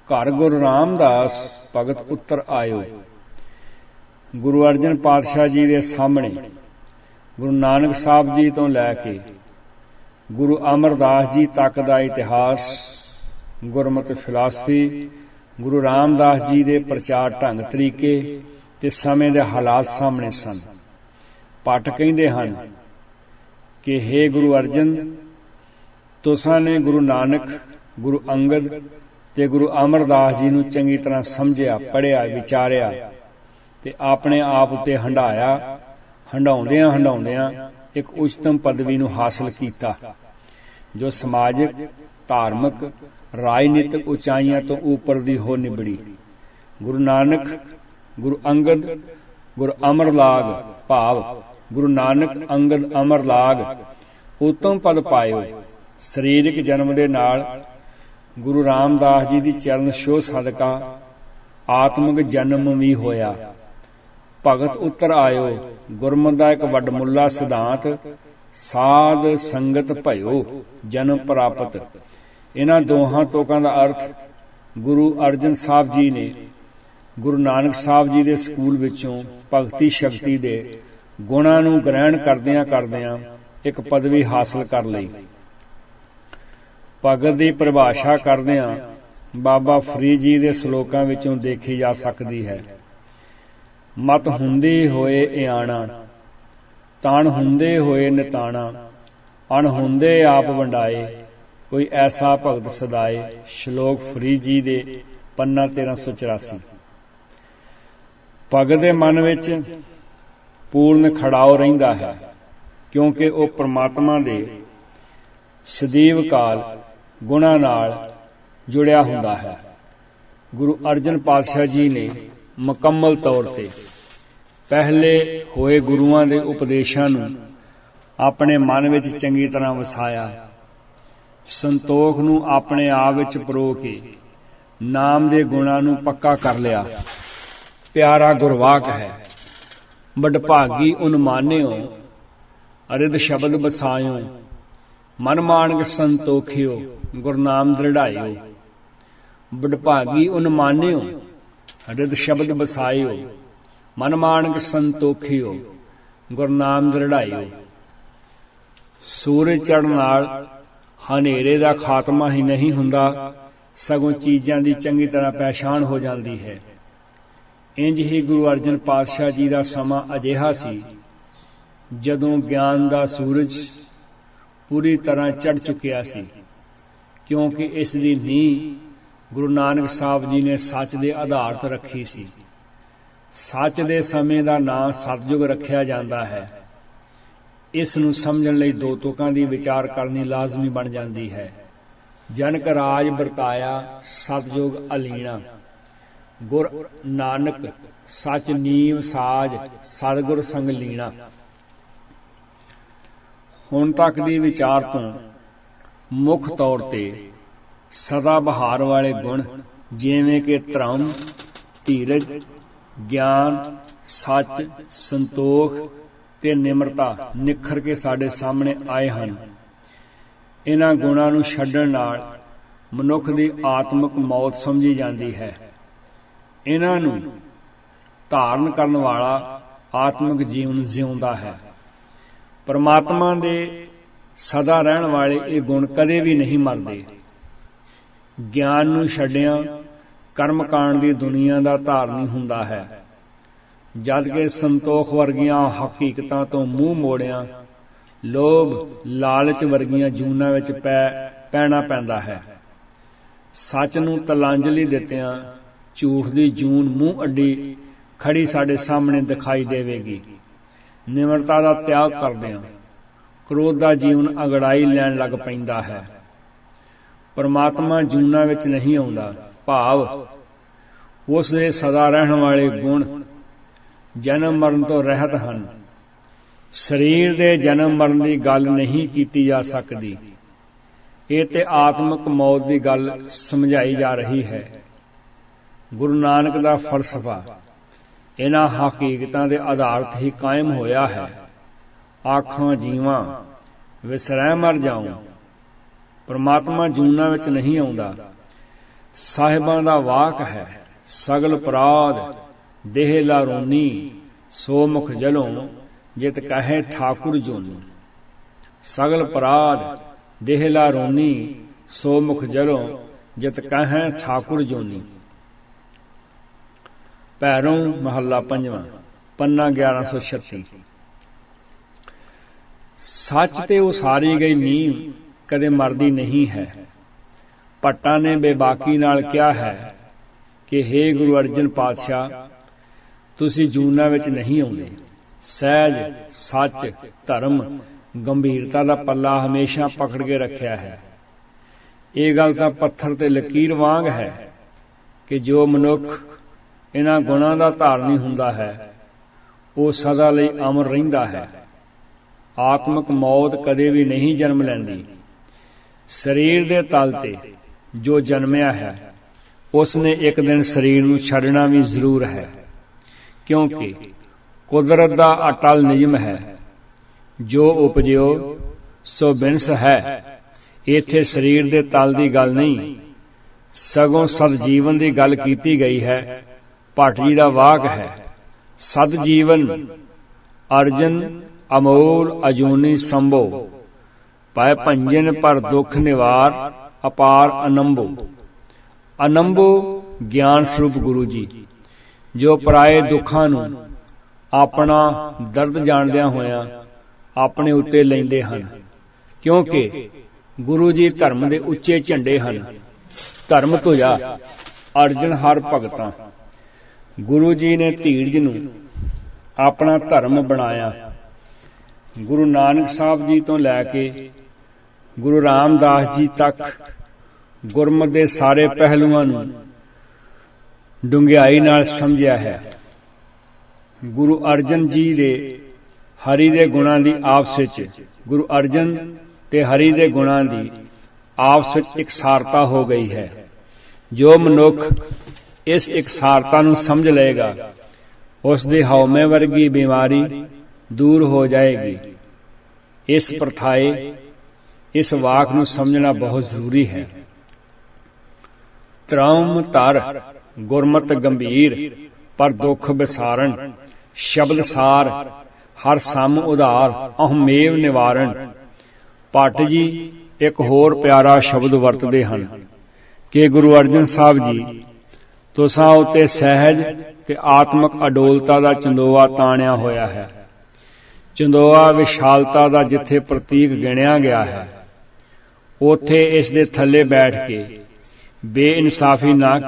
ਘਰ ਗੁਰ ਰਾਮਦਾਸ ਭਗਤ ਉੱਤਰ ਆਇਓ। ਗੁਰੂ ਅਰਜਨ ਪਾਤਸ਼ਾਹ ਜੀ ਦੇ ਸਾਹਮਣੇ ਗੁਰੂ ਨਾਨਕ ਸਾਹਿਬ ਜੀ ਤੋਂ ਲੈ ਕੇ ਗੁਰੂ ਅਮਰਦਾਸ ਜੀ ਤੱਕ ਦਾ ਇਤਿਹਾਸ, ਗੁਰਮਤਿ ਫਿਲਾਸਫੀ, ਗੁਰੂ ਰਾਮਦਾਸ ਜੀ ਦੇ ਪ੍ਰਚਾਰ ਢੰਗ ਤਰੀਕੇ ਤੇ ਸਮੇਂ ਦੇ ਹਾਲਾਤ ਸਾਹਮਣੇ ਸਨ। ਭੱਟ ਕਹਿੰਦੇ ਹਨ ਕਿ ਹੇ ਗੁਰੂ ਅਰਜਨ, ਤੁਸਾਂ ਨੇ ਗੁਰੂ ਨਾਨਕ, ਗੁਰੂ ਅੰਗਦ ਤੇ ਗੁਰੂ ਅਮਰਦਾਸ ਜੀ ਨੂੰ ਚੰਗੀ ਤਰ੍ਹਾਂ ਸਮਝਿਆ, ਪੜ੍ਹਿਆ, ਵਿਚਾਰਿਆ ਤੇ ਆਪਣੇ ਆਪ ਉੱਤੇ ਹੰਢਾਇਆ। ਹੰਢਾਉਂਦਿਆਂ ਇੱਕ ਉੱਚਤਮ ਪਦਵੀ ਨੂੰ ਹਾਸਲ ਕੀਤਾ ਜੋ ਸਮਾਜਿਕ, ਧਾਰਮਿਕ, ਰਾਜਨੀਤਿਕ ਉਚਾਈਆਂ ਤੋਂ ਉੱਪਰ ਦੀ ਹੋ ਨਿਬੜੀ। ਗੁਰੂ ਨਾਨਕ, ਗੁਰੂ ਅੰਗਦ, ਗੁਰੂ ਅਮਰਲਾਗ ਭਾਵ ਗੁਰੂ ਨਾਨਕ ਅੰਗਦ ਅਮਰਲਾਗ ਉੱਤਮ ਪਦ ਪਾਇਓ। ਸਰੀਰਕ ਜਨਮ ਦੇ ਨਾਲ ਗੁਰੂ ਰਾਮਦਾਸ ਜੀ ਦੀ ਚਰਨ ਛੋਹ ਸਦਕਾ ਆਤਮਿਕ ਜਨਮ ਵੀ ਹੋਇਆ। ਭਗਤ ਉੱਤਰ ਆਇਓ ਗੁਰਮਤਿ ਦਾ ਇੱਕ ਵੱਡਮੁੱਲਾ ਸਿਧਾਂਤ, ਸਾਧ ਸੰਗਤ ਭਇਓ ਜਨਮ ਪ੍ਰਾਪਤ। ਇਹਨਾਂ ਦੋਹਾਂ ਤੋਕਾਂ ਦਾ ਅਰਥ ਗੁਰੂ ਅਰਜਨ ਸਾਹਿਬ ਜੀ ਨੇ ਗੁਰੂ ਨਾਨਕ ਸਾਹਿਬ ਜੀ ਦੇ ਸਕੂਲ ਵਿੱਚੋਂ ਭਗਤੀ ਸ਼ਕਤੀ ਦੇ ਗੁਣਾਂ ਨੂੰ ਗ੍ਰਹਿਣ ਕਰਦਿਆਂ ਇੱਕ ਪਦਵੀ ਹਾਸਲ ਕਰ ਲਈ। ਭਗਤ ਦੀ ਪਰਿਭਾਸ਼ਾ ਕਰਦਿਆਂ ਬਾਬਾ ਫਰੀਦ ਜੀ ਦੇ ਸ਼ਲੋਕਾਂ ਵਿੱਚੋਂ ਦੇਖੀ ਜਾ ਸਕਦੀ ਹੈ। ਮਤ ਹੁੰਦੇ ਹੋਏ ਇਆਣਾ, ਤਾਣ ਹੁੰਦੇ ਹੋਏ ਨਿਤਾਣਾ, ਅਣ ਹੁੰਦੇ ਆਪ ਵੰਡਾਏ, ਕੋਈ ਐਸਾ ਭਗਤ ਸਦਾਏ। ਸ਼ਲੋਕ ਫਰੀਦ ਜੀ ਦੇ ਪੰਨਾ 1384। ਭਗਤ ਦੇ ਮਨ ਵਿੱਚ ਪੂਰਨ ਖੜਾਓ ਰਹਿੰਦਾ ਹੈ ਕਿਉਂਕਿ ਉਹ ਪ੍ਰਮਾਤਮਾ ਦੇ ਸਦੀਵ ਕਾਲ ਗੁਣਾਂ ਨਾਲ ਜੁੜਿਆ ਹੁੰਦਾ ਹੈ। ਗੁਰੂ ਅਰਜਨ ਪਾਤਸ਼ਾਹ ਜੀ ਨੇ ਮੁਕੰਮਲ ਤੌਰ ਤੇ ਪਹਿਲੇ ਹੋਏ ਗੁਰੂਆਂ ਦੇ ਉਪਦੇਸ਼ਾਂ ਨੂੰ ਆਪਣੇ ਮਨ ਵਿੱਚ ਚੰਗੀ ਤਰ੍ਹਾਂ ਵਸਾਇਆ। ਸੰਤੋਖ ਨੂੰ ਆਪਣੇ ਆਪ ਵਿੱਚ ਪਰੋ ਕੇ ਨਾਮ ਦੇ ਗੁਣਾਂ ਨੂੰ ਪੱਕਾ ਕਰ ਲਿਆ। ਪਿਆਰਾ ਗੁਰਵਾਕ ਹੈ, ਵਡਭਾਗੀ ਉਨਮਾਨਿਓ, ਅਰਿਦ ਸ਼ਬਦ ਬਸਾਇਓ, ਮਨ ਮਾਨਕ ਸੰਤੋਖਿਓ, ਗੁਰਨਾਮ ਦ੍ਰਿੜਾਇਓ। ਵਡਭਾਗੀ ਉਨਮਾਨਿਓ, ਅਰਿਦ ਸ਼ਬਦ ਬਸਾਇਓ, ਮਨ ਮਾਨਕ ਸੰਤੋਖਿਓ, ਗੁਰਨਾਮ ਦ੍ਰਿੜਾਇਓ। ਸੂਰਜ ਚੜ੍ਹਨ ਨਾਲ ਹਨੇਰੇ ਦਾ ਖਾਤਮਾ ਹੀ ਨਹੀਂ ਹੁੰਦਾ, ਸਗੋਂ ਚੀਜ਼ਾਂ ਦੀ ਚੰਗੀ ਤਰ੍ਹਾਂ ਪਹਿਚਾਣ ਹੋ ਜਾਂਦੀ ਹੈ। ਇੰਝ ਹੀ ਗੁਰੂ ਅਰਜਨ ਪਾਤਸ਼ਾਹ ਜੀ ਦਾ ਸਮਾਂ ਅਜਿਹਾ ਸੀ ਜਦੋਂ ਗਿਆਨ ਦਾ ਸੂਰਜ ਪੂਰੀ ਤਰ੍ਹਾਂ ਚੜ੍ਹ ਚੁੱਕਿਆ ਸੀ, ਕਿਉਂਕਿ ਇਸ ਦੀ ਨੀਂਹ ਗੁਰੂ ਨਾਨਕ ਸਾਹਿਬ ਜੀ ਨੇ ਸੱਚ ਦੇ ਆਧਾਰ ਤੇ ਰੱਖੀ ਸੀ। ਸੱਚ ਦੇ ਸਮੇਂ ਦਾ ਨਾਂ ਸਤਿਯੁਗ ਰੱਖਿਆ ਜਾਂਦਾ ਹੈ। ਇਸ ਨੂੰ ਸਮਝਣ ਲਈ ਦੋ ਤੁਕਾਂ ਦੀ ਵਿਚਾਰ ਕਰਨੀ ਲਾਜ਼ਮੀ ਬਣ ਜਾਂਦੀ ਹੈ। ਜਨਕ ਰਾਜ ਵਰਤਾਇਆ ਸਤਿਯੁਗ ਅਲੀਣਾ, ਗੁਰ ਨਾਨਕ ਸੱਚ ਨੀਵ ਸਾਜ, ਸਤਿਗੁਰ ਸੰਗ ਲੀਣਾ। ਹੁਣ ਤੱਕ ਦੀ ਵਿਚਾਰ ਤੋਂ ਮੁੱਖ ਤੌਰ ਤੇ ਸਦਾ ਬਹਾਰ ਵਾਲੇ ਗੁਣ ਜਿਵੇਂ ਕਿ ਧਰਮ, ਧੀਰਜ, ਗਿਆਨ, ਸੱਚ, ਸੰਤੋਖ ਤੇ ਨਿਮਰਤਾ ਨਿਖਰ ਕੇ ਸਾਡੇ ਸਾਹਮਣੇ ਆਏ ਹਨ। ਇਹਨਾਂ ਗੁਣਾਂ ਨੂੰ ਛੱਡਣ ਨਾਲ ਮਨੁੱਖ ਦੀ ਆਤਮਿਕ ਮੌਤ ਸਮਝੀ ਜਾਂਦੀ ਹੈ। ਇਹਨਾਂ ਨੂੰ ਧਾਰਨ ਕਰਨ ਵਾਲਾ ਆਤਮਿਕ ਜੀਵਨ ਜਿਉਂਦਾ ਹੈ। ਪਰਮਾਤਮਾ ਦੇ ਸਦਾ ਰਹਿਣ ਵਾਲੇ ਇਹ ਗੁਣ ਕਦੇ ਵੀ ਨਹੀਂ ਮਰਦੇ। ਗਿਆਨ ਨੂੰ ਛੱਡਿਆਂ ਕਰਮ ਕਾਂਡ ਦੀ ਦੁਨੀਆ ਦਾ ਧਾਰਨੀ ਹੁੰਦਾ ਹੈ, ਜਦ ਕਿ ਸੰਤੋਖ ਵਰਗੀਆਂ ਹਕੀਕਤਾਂ ਤੋਂ ਮੂੰਹ ਮੋੜਿਆਂ ਲੋਭ, ਲਾਲਚ ਵਰਗੀਆਂ ਜੂਨਾਂ ਵਿੱਚ ਪੈਣਾ ਪੈਂਦਾ ਹੈ। ਸੱਚ ਨੂੰ ਤਲਾਂਜਲੀ ਦਿੱਤਿਆਂ ਝੂਠ ਦੀ ਜੂਨ ਮੂੰਹ ਅੱਡੀ ਖੜੀ ਸਾਡੇ ਸਾਹਮਣੇ ਦਿਖਾਈ ਦੇਵੇਗੀ। ਨਿਮਰਤਾ ਦਾ ਤਿਆਗ ਕਰਦਿਆਂ ਕ੍ਰੋਧ ਦਾ ਜੀਵਨ ਅਗੜਾਈ ਲੈਣ ਲੱਗ ਪੈਂਦਾ ਹੈ। ਪਰਮਾਤਮਾ ਜੂਨਾਂ ਵਿੱਚ ਨਹੀਂ ਆਉਂਦਾ, ਭਾਵ ਉਸ ਦੇ ਸਦਾ ਰਹਿਣ ਵਾਲੇ ਗੁਣ ਜਨਮ ਮਰਨ ਤੋਂ ਰਹਿਤ ਹਨ। ਸਰੀਰ ਦੇ ਜਨਮ ਮਰਨ ਦੀ ਗੱਲ ਨਹੀਂ ਕੀਤੀ ਜਾ ਸਕਦੀ। ਇਹ ਤੇ ਆਤਮਿਕ ਮੌਤ ਦੀ ਗੱਲ ਸਮਝਾਈ ਜਾ ਰਹੀ ਹੈ। ਗੁਰੂ ਨਾਨਕ ਦਾ ਫਲਸਫਾ ਇਹਨਾਂ ਹਕੀਕਤਾਂ ਦੇ ਆਧਾਰ ਤੇ ਹੀ ਕਾਇਮ ਹੋਇਆ ਹੈ। ਆਖਾਂ ਜੀਵਾਂ ਵਿਸਰੈ ਮਰ ਜਾਉ, ਪਰਮਾਤਮਾ ਜੂਨਾਂ ਵਿੱਚ ਨਹੀਂ ਆਉਂਦਾ। ਸਾਹਿਬਾਂ ਦਾ ਵਾਕ ਹੈ, ਸਗਲ ਅਪਰਾਧ ਦੇਹ ਲਾਰੋਨੀ, ਸੋ ਮੁਖ ਜਲੋਂ ਜਿਤ ਕਹੇ ਠਾਕੁਰ ਜੋਨੀ। ਸਗਲ ਅਪਰਾਧ ਦੇਹ ਲਾਰੋਨੀ, ਸੋ ਮੁਖ ਜਲੋਂ ਜਿਤ ਕਹੇ ਠਾਕੁਰ ਜੋਨੀ। ਭੈਰੋਂ ਮਹੱਲਾ ਪੰਜਵਾਂ, ਪੰਨਾ 1136। ਸੱਚ ਤੇ ਉਸਾਰੀ ਗਈ ਨੀਂਹ ਕਦੇ ਮਰਦੀ ਨਹੀਂ ਹੈ। ਭੱਟਾਂ ਨੇ ਬੇਬਾਕੀ ਨਾਲ ਕਿਹਾ ਹੈ ਕਿ ਹੇ ਗੁਰੂ ਅਰਜਨ ਪਾਤਸ਼ਾਹ, ਤੁਸੀਂ ਜੂਨਾਂ ਵਿੱਚ ਨਹੀਂ ਆਉਂਦੇ। ਸਹਿਜ, ਸੱਚ, ਧਰਮ, ਗੰਭੀਰਤਾ ਦਾ ਪੱਲਾ ਹਮੇਸ਼ਾ ਪਕੜ ਕੇ ਰੱਖਿਆ ਹੈ। ਇਹ ਗੱਲ ਤਾਂ ਪੱਥਰ ਤੇ ਲਕੀਰ ਵਾਂਗ ਹੈ ਕਿ ਜੋ ਮਨੁੱਖ ਇਹਨਾਂ ਗੁਣਾਂ ਦਾ ਧਾਰਨੀ ਹੁੰਦਾ ਹੈ, ਉਹ ਸਦਾ ਲਈ ਅਮਰ ਰਹਿੰਦਾ ਹੈ। ਆਤਮਿਕ ਮੌਤ ਕਦੇ ਵੀ ਨਹੀਂ ਜਨਮ ਲੈਂਦੀ। ਸਰੀਰ ਦੇ ਤਲ ਤੇ ਜੋ ਜਨਮਿਆ ਹੈ, ਉਸ ਨੇ ਇੱਕ ਦਿਨ ਸਰੀਰ ਨੂੰ ਛੱਡਣਾ ਵੀ ਜ਼ਰੂਰ ਹੈ, ਕਿਉਂਕਿ ਕੁਦਰਤ ਦਾ ਅਟਲ ਨਿਯਮ ਹੈ, ਜੋ ਉਪਜਿਓ ਸੋ ਬਿਨਸ ਹੈ। ਇੱਥੇ ਸਰੀਰ ਦੇ ਤਲ ਦੀ ਗੱਲ ਨਹੀਂ, ਸਗੋਂ ਸਦ ਜੀਵਨ ਦੀ ਗੱਲ ਕੀਤੀ ਗਈ ਹੈ। ਭੱਟ ਜੀ ਦਾ ਵਾਕ ਹੈ, ਸਦ ਜੀਵਨ ਅਰਜਨ ਅਮੋਲ ਅਜੂਨੀ ਸੰਭੋ, ਪੈ ਭੰਜਨ ਪਰ ਦੁੱਖ ਨਿਵਾਰ ਅਪਾਰ ਅਨੰਭੋ। ਅਨੰਭੋ ਗਿਆਨ ਸਰੂਪ ਗੁਰੂ ਜੀ, ਜੋ ਪਰਾਏ ਦੁੱਖਾਂ ਨੂੰ ਆਪਣਾ ਦਰਦ ਜਾਣਦਿਆਂ ਹੋਇਆਂ ਆਪਣੇ ਉੱਤੇ ਲੈਂਦੇ ਹਨ, ਕਿਉਂਕਿ ਗੁਰੂ ਜੀ ਧਰਮ ਦੇ ਉੱਚੇ ਝੰਡੇ ਹਨ। ਧਰਮ ਧੁਜਾ ਅਰਜਨ ਹਰ ਭਗਤਾਂ। ਗੁਰੂ ਜੀ ਨੇ ਧੀਰਜ ਨੂੰ ਆਪਣਾ ਧਰਮ ਬਣਾਇਆ। ਗੁਰੂ ਨਾਨਕ ਸਾਹਿਬ ਜੀ ਤੋਂ ਲੈ ਕੇ ਗੁਰੂ ਰਾਮਦਾਸ ਜੀ ਤੱਕ ਗੁਰਮਤਿ ਦੇ ਸਾਰੇ ਪਹਿਲੂਆਂ ਨੂੰ ਡੂੰਘਾਈ ਨਾਲ ਸਮਝਿਆ ਹੈ। ਗੁਰੂ ਅਰਜਨ ਜੀ ਦੇ ਹਰੀ ਦੇ ਗੁਣਾਂ ਦੀ ਆਪਸ ਵਿੱਚ, ਗੁਰੂ ਅਰਜਨ ਤੇ ਹਰੀ ਦੇ ਗੁਣਾਂ ਦੀ ਆਪਸ ਵਿੱਚ ਇਕਸਾਰਤਾ ਹੋ ਗਈ ਹੈ। ਜੋ ਮਨੁੱਖ ਇਸ ਇਕਸਾਰਤਾ ਨੂੰ ਸਮਝ ਲਏਗਾ, ਉਸ ਦੀ ਹਉਮੈ ਵਰਗੀ ਬਿਮਾਰੀ ਦੂਰ ਹੋ ਜਾਏਗੀ। ਇਸ ਪ੍ਰਥਾਏ ਇਸ ਵਾਕ ਨੂੰ ਸਮਝਣਾ ਬਹੁਤ ਜ਼ਰੂਰੀ ਹੈ। ਤ੍ਰਉਮ ਧਰ ਗੁਰਮਤਿ ਗੰਭੀਰ, ਪਰ ਦੁੱਖ ਵਿਸਾਰਨ, ਸ਼ਬਦ ਸਾਰ ਹਰ ਸਮ ਉਧਾਰ, ਅਹਮੇਵ ਨਿਵਾਰਨ। ਭੱਟ ਜੀ ਇੱਕ ਹੋਰ ਪਿਆਰਾ ਸ਼ਬਦ ਵਰਤਦੇ ਹਨ ਕਿ ਗੁਰੂ ਅਰਜਨ ਸਾਹਿਬ ਜੀ, ਤੁਸਾਂ ਉੱਤੇ ਸਹਿਜ ਤੇ ਆਤਮਿਕ ਅਡੋਲਤਾ ਦਾ ਚੰਦੋਆ ਤਾਣਿਆ ਹੋਇਆ ਹੈ। ਚੰਦੋਆ ਵਿਸ਼ਾਲਤਾ ਦਾ ਜਿੱਥੇ ਪ੍ਰਤੀਕ ਗਿਣਿਆ ਗਿਆ ਹੈ, ਉੱਥੇ ਇਸ ਦੇ ਥੱਲੇ ਬੈਠ ਕੇ ਬੇਇਨਸਾਫੀ ਨਾ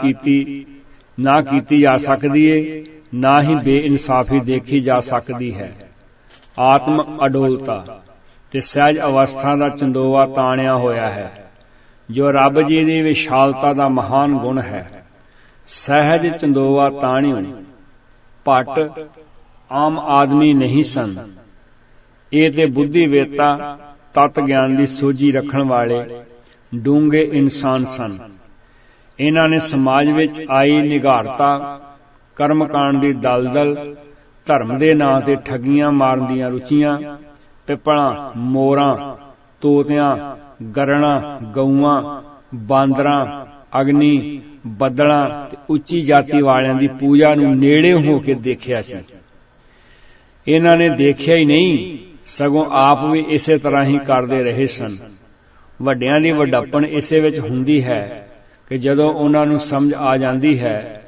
ਕੀਤੀ ਜਾ ਸਕਦੀ ਏ, ਨਾ ਹੀ ਬੇਇਨਸਾਫੀ ਦੇਖੀ ਜਾ ਸਕਦੀ ਹੈ। ਆਤਮਿਕ ਅਡੋਲਤਾ ਤੇ ਸਹਿਜ ਅਵਸਥਾ ਦਾ ਚੰਦੋਆ ਤਾਣਿਆ ਹੋਇਆ ਹੈ, ਜੋ ਰੱਬ ਜੀ ਦੀ ਵਿਸ਼ਾਲਤਾ ਦਾ ਮਹਾਨ ਗੁਣ ਹੈ। ਸਹਿਜ ਚੰਦੋਆ ਤਾਣਿਓ। ਭੱਟ ਆਮ ਆਦਮੀ ਨਹੀਂ ਸਨ, ਇਹ ਤੇ ਬੁੱਧੀ ਵੇਤਾ ਤਤ ਗਿਆਨ ਦੀ ਸੋਝੀ ਰੱਖਣ ਵਾਲੇ ਡੂੰਘੇ ਇਨਸਾਨ ਸਨ। ਇਹਨਾਂ ਨੇ ਸਮਾਜ ਵਿੱਚ ਆਈ ਨਿਘਾਰਤਾ, ਕਰਮਕਾਂਡ ਦੀ ਦਲਦਲ, ਧਰਮ ਦੇ ਨਾਂ ਤੇ ਠੱਗੀਆਂ ਮਾਰਨ ਦੀਆਂ ਰੁਚੀਆਂ, ਪਿੱਪਲਾਂ, ਮੋਰਾਂ, ਤੋਤਿਆਂ, ਗਰਣਾ, ਗਊਆਂ, ਬਾਂਦਰਾਂ, ਅਗਨੀ, ਬੱਦਲਾਂ ਤੇ ਉੱਚੀ ਜਾਤੀ ਵਾਲਿਆਂ ਦੀ ਪੂਜਾ ਨੂੰ ਨੇੜੇ ਹੋ ਕੇ ਦੇਖਿਆ ਸੀ। ਇਹਨਾਂ ਨੇ ਦੇਖਿਆ ਹੀ ਨਹੀਂ, ਸਗੋਂ ਆਪ ਵੀ ਇਸੇ ਤਰ੍ਹਾਂ ਹੀ ਕਰਦੇ ਰਹੇ ਸਨ। ਵੱਡਿਆਂ ਦੀ ਵੱਡਾਪਣ ਇਸੇ ਵਿੱਚ ਹੁੰਦੀ ਹੈ ਕਿ ਜਦੋਂ ਉਹਨਾਂ ਨੂੰ ਸਮਝ ਆ ਜਾਂਦੀ ਹੈ,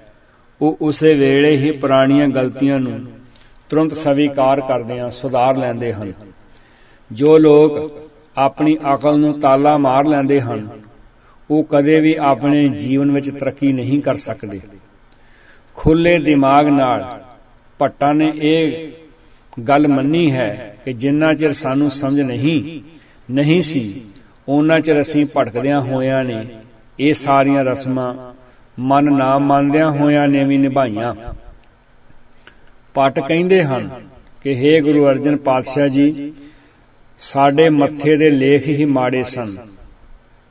ਉਹ ਉਸੇ ਵੇਲੇ ਹੀ ਪੁਰਾਣੀਆਂ ਗਲਤੀਆਂ ਨੂੰ ਤੁਰੰਤ ਸਵੀਕਾਰ ਕਰਦਿਆਂ ਸੁਧਾਰ ਲੈਂਦੇ ਹਨ। ਜੋ ਲੋਕ ਆਪਣੀ ਅਕਲ ਨੂੰ ਤਾਲਾ ਮਾਰ ਲੈਂਦੇ ਹਨ, ਉਹ ਕਦੇ ਵੀ ਆਪਣੇ ਜੀਵਨ ਵਿੱਚ ਤਰੱਕੀ ਨਹੀਂ ਕਰ ਸਕਦੇ। ਖੁੱਲੇ ਦਿਮਾਗ ਨਾਲ ਭੱਟਾਂ ਨੇ ਇਹ ਗੱਲ ਮੰਨੀ ਹੈ ਕਿ ਜਿੰਨਾ ਚਿਰ ਸਾਨੂੰ ਸਮਝ ਨਹੀਂ ਸੀ, ਉਹਨਾਂ ਚਿਰ ਅਸੀਂ ਭਟਕਦਿਆਂ ਹੋਇਆਂ ਨੇ ਇਹ ਸਾਰੀਆਂ ਰਸਮਾਂ ਮਨ ਨਾ ਮੰਨਦਿਆਂ ਹੋਇਆਂ ਨੇ ਵੀ ਨਿਭਾਈਆਂ। ਭੱਟ ਕਹਿੰਦੇ ਹਨ कि हे गुरु अर्जन पातशाह जी, साडे मत्थे दे लेख ही माड़े सन।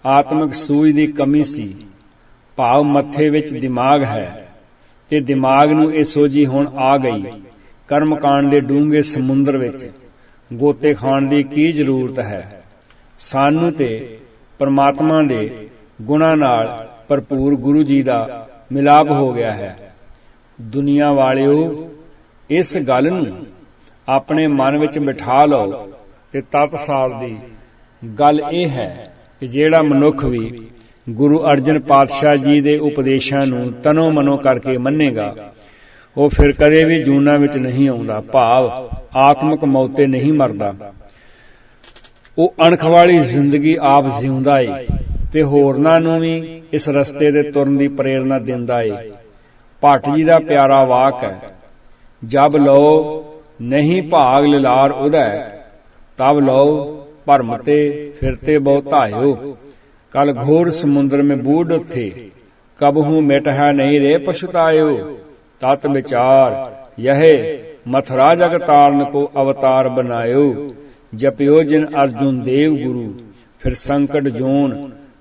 आत्मिक सूझ दी कमी सी। भाव मत्थे विच दिमाग है ते दिमाग नूं इह सोझी हुण आ गई। कर्म कांड दे डूंघे समुंदर विच गोते खाण दी की जरूरत है। सानू ते परमात्मा दे गुणां नाल भरपूर गुरु जी दा मिलाप हो गया है। दुनिया वालिओ, इस गल नूं अपने मन विच बिठा लो ते तत्साल दी गल इह है कि जिहड़ा मनुख भी गुरु अर्जन पातशाह जी दे उपदेशां नूं तनो मनो करके मन्नेगा, ਉਹ फिर कदे भी जूना विच नहीं आउंदा, भाव आत्मक मौते नहीं मरदा। ਉਹ अणख वाली जिंदगी आप जिउंदा ਏ ते होरनां नूं भी इस रस्ते दे तुरन दी प्रेरणा दिंदा ਏ। भट्ट जी दा प्यारा वाक है, जब लो नहीं भाग लिलार उदय, तब लो भरमते फिरते बहु धायो। कल घोर समुद्र में बूढ़ थे, कबहू मिट है नहीं रे पछुतायो। तत् विचार यह मथुरा जग तारन को अवतार बनायो। जपियो जिन अर्जुन देव गुरु, फिर संकट जोन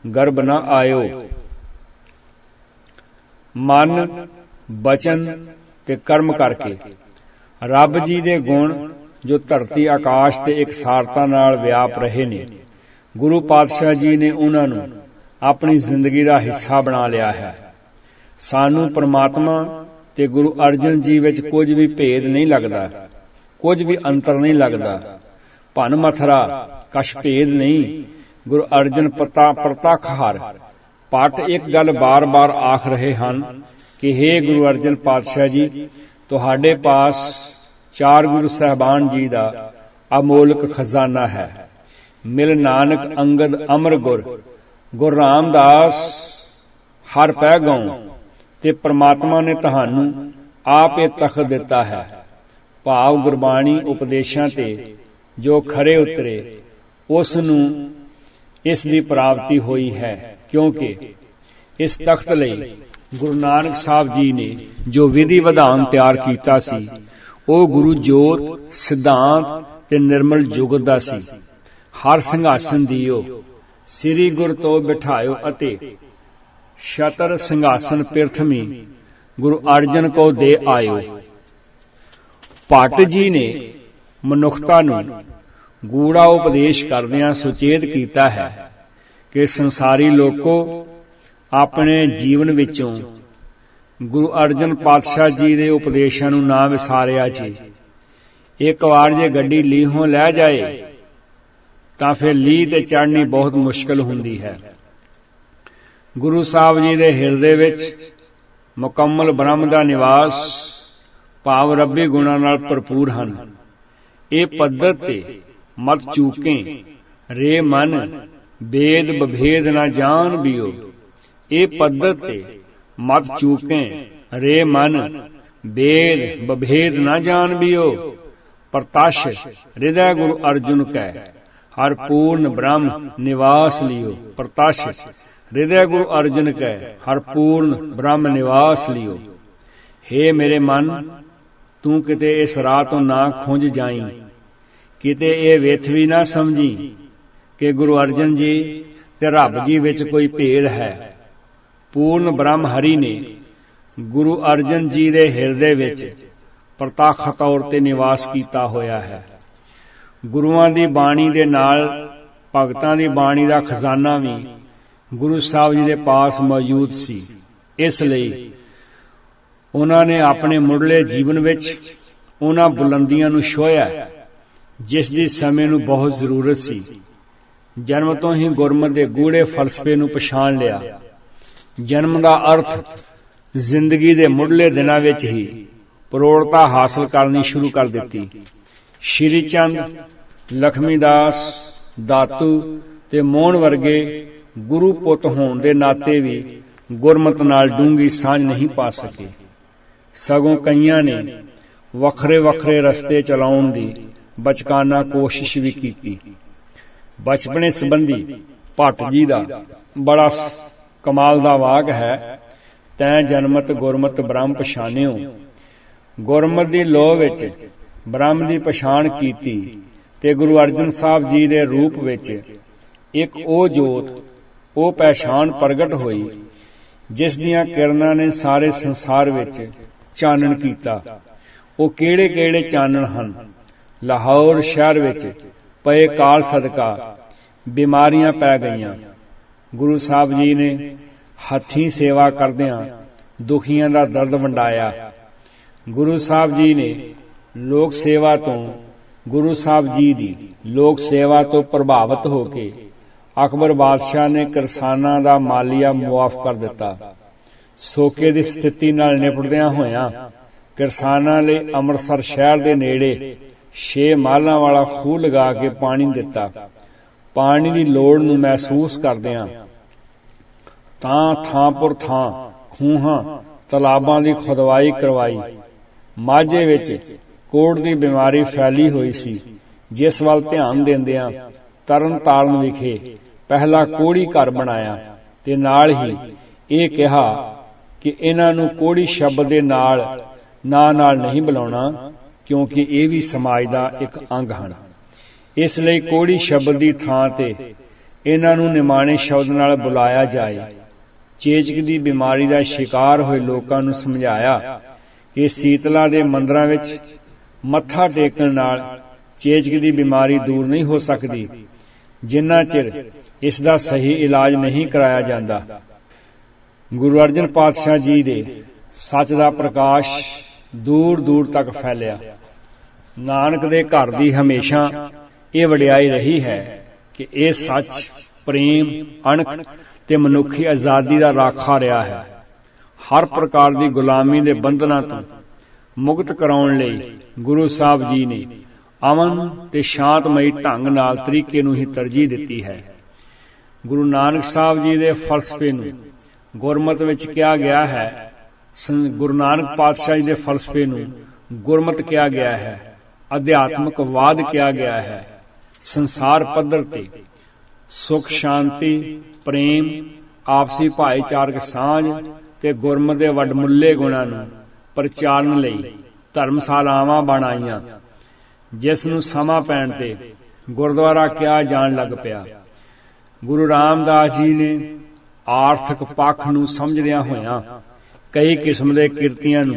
गर्भ न आयो। मन बचन ते कर्म करके रब जी दे गुण जो धरती आकाश ते इकसारता नाल व्याप रहे ने, गुरु पातशाह जी ने उन्हां नूं अपनी जिंदगी दा हिस्सा बना लिया है। सानू परमात्मा ते गुरु अर्जन जी विच कुछ भी भेद नहीं लगदा, कुछ भी अंतर नहीं लगदा। भन मथुरा कछ भेद नहीं, गुरु अर्जन प्रतख हर। भट्ट एक गल बार बार आख रहे हन कि हे गुरु अर्जन पातशाह जी, तुहाडे पास 4 गुरु साहबान जी दा अमोलक खजाना है। मिल नानक अंगद अमर गुर, गुरु रामदास हर पै गऊं, ते परमात्मा ने तुहानू आप ये तख्त दिता है। भाव गुरबाणी उपदेशां ते जो खरे उतरे, उस नूं इस दी प्राप्ति हुई है, क्योंकि इस तख्त लई गुरु नानक साहब जी ने जो विधि विधान तैयार कीता सी, ਉਹ ਗੁਰੂ ਜੋਤ ਸਿਧਾਂਤ ਤੇ ਨਿਰਮਲ ਜੁਗਤ ਦਾ ਸੀ। ਹਰ ਸਿੰਘਾਸਨ ਦਿਓ ਸ੍ਰੀ ਗੁਰ ਤੋਂ ਬਿਠਾਇਓ, ਅਤੇ ਛਤਰ ਸਿੰਘਾਸਨ ਪਿਰਥਮੀ ਗੁਰੂ ਅਰਜਨ ਕੋ ਦੇ ਆਇਓ। ਭੱਟ ਜੀ ਨੇ ਮਨੁੱਖਤਾ ਨੂੰ ਗੂੜਾ ਉਪਦੇਸ਼ ਕਰਦਿਆਂ ਸੁਚੇਤ ਕੀਤਾ ਹੈ ਕਿ ਸੰਸਾਰੀ ਲੋਕੋ, ਆਪਣੇ ਜੀਵਨ ਵਿੱਚੋਂ गुरु अर्जन पातशाह जी दे उपदेशां नूं ना विसारिया जी। एक बार जे गड्डी लीहों लै जाए तां फिर लीह ते चढ़नी बहुत मुश्किल हुंदी है। गुरु साहब जी दे हिरदे विच मुकम्मल ब्रह्म दा निवास, भाव रब्बी गुणां नाल भरपूर हन। इह पद्धत ते मत चूकें रे मन, बेद बभेद ना जान बियो। इह पद्धत ते मत चूकें रे मन, बेद बभेद न जान बियो। प्रतश हृदय गुरु अर्जुन कै, हर पूर्ण ब्रह्म निवास लियो। प्रतश हृदय गुरु अर्जुन कै, हर पूर्ण ब्रह्म निवास लियो। हे मेरे मन, तू किते इस राह तो ना खुंज जाई, किते ये विथ भी ना समझी कि गुरु अर्जन जी ते रब जी विच कोई भेद है। पूर्ण ब्रह्म हरि ने गुरु अर्जन जी दे हिरदे विच प्रतख तौर ते निवास कीता होया है। गुरुआं दी बाणी दे नाल भगतां दी बाणी दा खजाना भी गुरु साहब जी दे पास मौजूद सी। इस लई उन्हां ने अपने मुढ़ले जीवन विच उन्हां बुलंदियां नूं छोया जिस दी समय नूं बहुत जरूरत सी। जन्म तो ही गुरमत दे गूढ़े फलसफे नूं पछाण लिया। जन्म का अर्थ जिंदगी के मुढ़ले दिनों विच ही प्रौढ़ता हासिल करनी शुरू कर दी। श्री चंद, लक्ष्मीदास, दातू ते मोहन वर्गे गुरु पुत होने के नाते भी गुरमत नाल डूंगी सांझ नहीं पा सके। सगों कईयां ने वखरे वखरे रस्ते चलाउण दी बचकाना कोशिश भी की। बचपने संबंधी भट्ट जी का बड़ा कमाल दा वाक है, तैं जन्मत गुरमत ब्रह्म पछानियो। गुरमत दी लोह विच ਬ੍ਰਹਮ ਦੀ ਪਛਾਣ ਕੀਤੀ ਤੇ ਗੁਰੂ ਅਰਜਨ ਸਾਹਿਬ ਜੀ ਦੇ ਰੂਪ ਵਿੱਚ ਇੱਕ ਉਹ ਜੋਤ, ਉਹ ਪਹਿਚਾਣ ਪ੍ਰਗਟ ਹੋਈ ਜਿਸ ਦੀਆਂ ਕਿਰਨਾਂ ਨੇ ਸਾਰੇ ਸੰਸਾਰ ਵਿੱਚ ਚਾਨਣ ਕੀਤਾ। ਉਹ ਕਿਹੜੇ ਕਿਹੜੇ ਚਾਨਣ ਹਨ? ਲਾਹੌਰ ਸ਼ਹਿਰ ਵਿੱਚ ਪਏ ਕਾਲ ਸਦਕਾ ਬਿਮਾਰੀਆਂ ਪੈ ਗਈਆਂ। ਗੁਰੂ ਸਾਹਿਬ ਜੀ ਨੇ ਹੱਥੀਂ ਸੇਵਾ ਕਰਦਿਆਂ ਦੁਖੀਆਂ ਦਾ ਦਰਦ ਵੰਡਾਇਆ। ਗੁਰੂ ਸਾਹਿਬ ਜੀ ਨੇ ਲੋਕ ਸੇਵਾ ਤੋਂ, ਗੁਰੂ ਸਾਹਿਬ ਜੀ ਦੀ ਲੋਕ ਸੇਵਾ ਤੋਂ ਪ੍ਰਭਾਵਿਤ ਹੋ ਕੇ ਅਕਬਰ ਬਾਦਸ਼ਾਹ ਨੇ ਕਿਰਸਾਨਾਂ ਦਾ ਮਾਲੀਆ ਮੁਆਫ ਕਰ ਦਿੱਤਾ। ਸੋਕੇ ਦੀ ਸਥਿਤੀ ਨਾਲ ਨਿਪਟਦਿਆਂ ਹੋਇਆਂ ਕਿਰਸਾਨਾਂ ਲਈ ਅੰਮ੍ਰਿਤਸਰ ਸ਼ਹਿਰ ਦੇ ਨੇੜੇ 6 ਮਾਲਾਂ ਵਾਲਾ ਖੂਹ ਲਗਾ ਕੇ ਪਾਣੀ ਦਿੱਤਾ। ਪਾਣੀ ਦੀ ਲੋੜ ਨੂੰ ਮਹਿਸੂਸ ਕਰਦਿਆਂ ਥਾਂ ਪੁਰ ਥਾਂ ਖੂਹਾਂ, ਤਲਾਬਾਂ ਦੀ ਖੁਦਵਾਈ ਕਰਵਾਈ। ਮਾਝੇ ਵਿੱਚ ਕੋੜ ਦੀ ਬਿਮਾਰੀ ਫੈਲੀ ਹੋਈ ਸੀ, ਜਿਸ ਵੱਲ ਧਿਆਨ ਦਿੰਦਿਆਂ ਤਰਨ ਤਾਰਨ ਵਿਖੇ ਪਹਿਲਾ ਕੋੜੀ ਘਰ ਬਣਾਇਆ ਤੇ ਨਾਲ ਹੀ ਇਹ ਕਿਹਾ ਕਿ ਇਹਨਾਂ ਨੂੰ ਕੋੜੀ ਸ਼ਬਦ ਦੇ ਨਾਲ ਨਹੀਂ ਬੁਲਾਉਣਾ, ਕਿਉਂਕਿ ਇਹ ਵੀ ਸਮਾਜ ਦਾ ਇੱਕ ਅੰਗ ਹਨ। ਇਸ ਲਈ ਕੋੜੀ ਸ਼ਬਦ ਦੀ ਥਾਂ ਤੇ ਇਹਨਾਂ ਨੂੰ ਨਿਮਾਣੇ ਸ਼ਬਦ ਨਾਲ ਬੁਲਾਇਆ ਜਾਏ। ਚੇਚਕ ਦੀ ਬਿਮਾਰੀ ਦਾ ਸ਼ਿਕਾਰ ਹੋਏ ਲੋਕਾਂ ਨੂੰ ਸਮਝਾਇਆ ਕਿ ਸੀਤਲਾ ਦੇ ਮੰਦਰਾਂ ਵਿੱਚ ਮੱਥਾ ਟੇਕਣ ਨਾਲ ਚੇਚਕ ਦੀ ਬਿਮਾਰੀ ਦੂਰ ਨਹੀਂ ਹੋ ਸਕਦੀ, ਜਿੰਨਾ ਚਿਰ ਇਸ ਦਾ ਸਹੀ ਇਲਾਜ ਨਹੀਂ ਕਰਾਇਆ ਜਾਂਦਾ। ਗੁਰੂ ਅਰਜਨ ਪਾਤਸ਼ਾਹ ਜੀ ਦੇ ਸੱਚ ਦਾ ਪ੍ਰਕਾਸ਼ ਦੂਰ ਦੂਰ ਤੱਕ ਫੈਲਿਆ। ਨਾਨਕ ਦੇ ਘਰ ਦੀ ਹਮੇਸ਼ਾ ਇਹ ਵਡਿਆਈ ਰਹੀ ਹੈ ਕਿ ਇਹ ਸੱਚ, ਪ੍ਰੇਮ, ਅਣਖ ਤੇ ਮਨੁੱਖੀ ਆਜ਼ਾਦੀ ਦਾ ਰਾਖਾ ਰਿਹਾ ਹੈ। ਹਰ ਪ੍ਰਕਾਰ ਦੀ ਗੁਲਾਮੀ ਦੇ ਬੰਧਨਾਂ ਤੋਂ ਮੁਕਤ ਕਰਾਉਣ ਲਈ ਗੁਰੂ ਸਾਹਿਬ ਜੀ ਨੇ ਅਮਨ ਤੇ ਸ਼ਾਂਤਮਈ ਢੰਗ ਨਾਲ ਤਰੀਕੇ ਨੂੰ ਹੀ ਤਰਜੀਹ ਦਿੱਤੀ ਹੈ। ਗੁਰੂ ਨਾਨਕ ਸਾਹਿਬ ਜੀ ਦੇ ਫਲਸਫੇ ਨੂੰ ਗੁਰਮਤਿ ਵਿੱਚ ਕਿਹਾ ਗਿਆ ਹੈ। ਗੁਰੂ ਨਾਨਕ ਪਾਤਸ਼ਾਹ ਜੀ ਦੇ ਫਲਸਫੇ ਨੂੰ ਗੁਰਮਤਿ ਕਿਹਾ ਗਿਆ ਹੈ, ਅਧਿਆਤਮਕਵਾਦ ਕਿਹਾ ਗਿਆ ਹੈ। ਸੰਸਾਰ ਪੱਧਰ ਤੇ ਸੁਖ, ਸ਼ਾਂਤੀ, ਪ੍ਰੇਮ, ਆਪਸੀ ਭਾਈਚਾਰਕ ਸਾਂਝ ਤੇ ਗੁਰਮਤਿ ਦੇ ਵਡਮੁੱਲੇ ਗੁਣਾਂ ਨੂੰ ਪ੍ਰਚਾਰਨ ਲਈ ਧਰਮਸ਼ਾਲਾਵਾਂ ਬਣਾਈਆਂ, ਜਿਸ ਨੂੰ ਸਮਾਂ ਪੈਣ ਤੇ ਗੁਰਦੁਆਰਾ ਕਿਹਾ ਜਾਣ ਲੱਗ ਪਿਆ। ਗੁਰੂ ਰਾਮਦਾਸ ਜੀ ਨੇ ਆਰਥਿਕ ਪੱਖ ਨੂੰ ਸਮਝਦਿਆਂ ਹੋਇਆਂ ਕਈ ਕਿਸਮ ਦੇ ਕਿਰਤੀਆਂ ਨੂੰ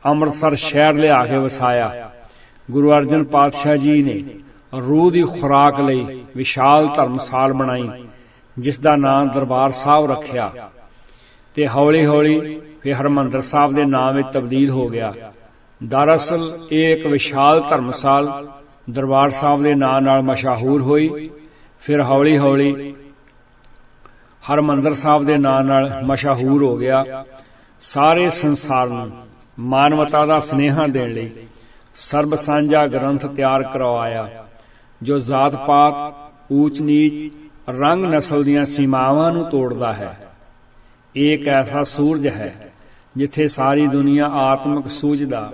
ਅੰਮ੍ਰਿਤਸਰ ਸ਼ਹਿਰ ਲਿਆ ਕੇ ਵਸਾਇਆ। ਗੁਰੂ ਅਰਜਨ ਪਾਤਸ਼ਾਹ ਜੀ ਨੇ ਰੂਹ ਦੀ ਖੁਰਾਕ ਲਈ ਵਿਸ਼ਾਲ ਧਰਮਸਾਲ ਬਣਾਈ, ਜਿਸ ਦਾ ਨਾਮ ਦਰਬਾਰ ਸਾਹਿਬ ਰੱਖਿਆ ਤੇ ਹੌਲੀ ਹੌਲੀ ਫਿਰ ਹਰਿਮੰਦਰ ਸਾਹਿਬ ਦੇ ਨਾਮ ਵਿੱਚ ਤਬਦੀਲ ਹੋ ਗਿਆ। ਦਰਅਸਲ ਇਹ ਇੱਕ ਵਿਸ਼ਾਲ ਧਰਮਸਾਲ ਦਰਬਾਰ ਸਾਹਿਬ ਦੇ ਨਾਂ ਨਾਲ ਮਸ਼ਹੂਰ ਹੋਈ, ਫਿਰ ਹੌਲੀ ਹੌਲੀ ਹਰਿਮੰਦਰ ਸਾਹਿਬ ਦੇ ਨਾਂ ਨਾਲ ਮਸ਼ਹੂਰ ਹੋ ਗਿਆ। ਸਾਰੇ ਸੰਸਾਰ ਨੂੰ ਮਾਨਵਤਾ ਦਾ ਸੁਨੇਹਾ ਦੇਣ ਲਈ ਸਰਬ ਸਾਂਝਾ ਗ੍ਰੰਥ ਤਿਆਰ ਕਰਵਾਇਆ, ਜੋ ਜ਼ਾਤ ਪਾਤ, ਊਚ ਨੀਚ, ਰੰਗ ਨਸਲ ਦੀਆਂ ਸੀਮਾਵਾਂ ਨੂੰ ਤੋੜਦਾ ਹੈ। ਇਹ ਇੱਕ ਐਸਾ ਸੂਰਜ ਹੈ ਜਿੱਥੇ ਸਾਰੀ ਦੁਨੀਆ ਆਤਮਿਕ ਸੂਝ ਦਾ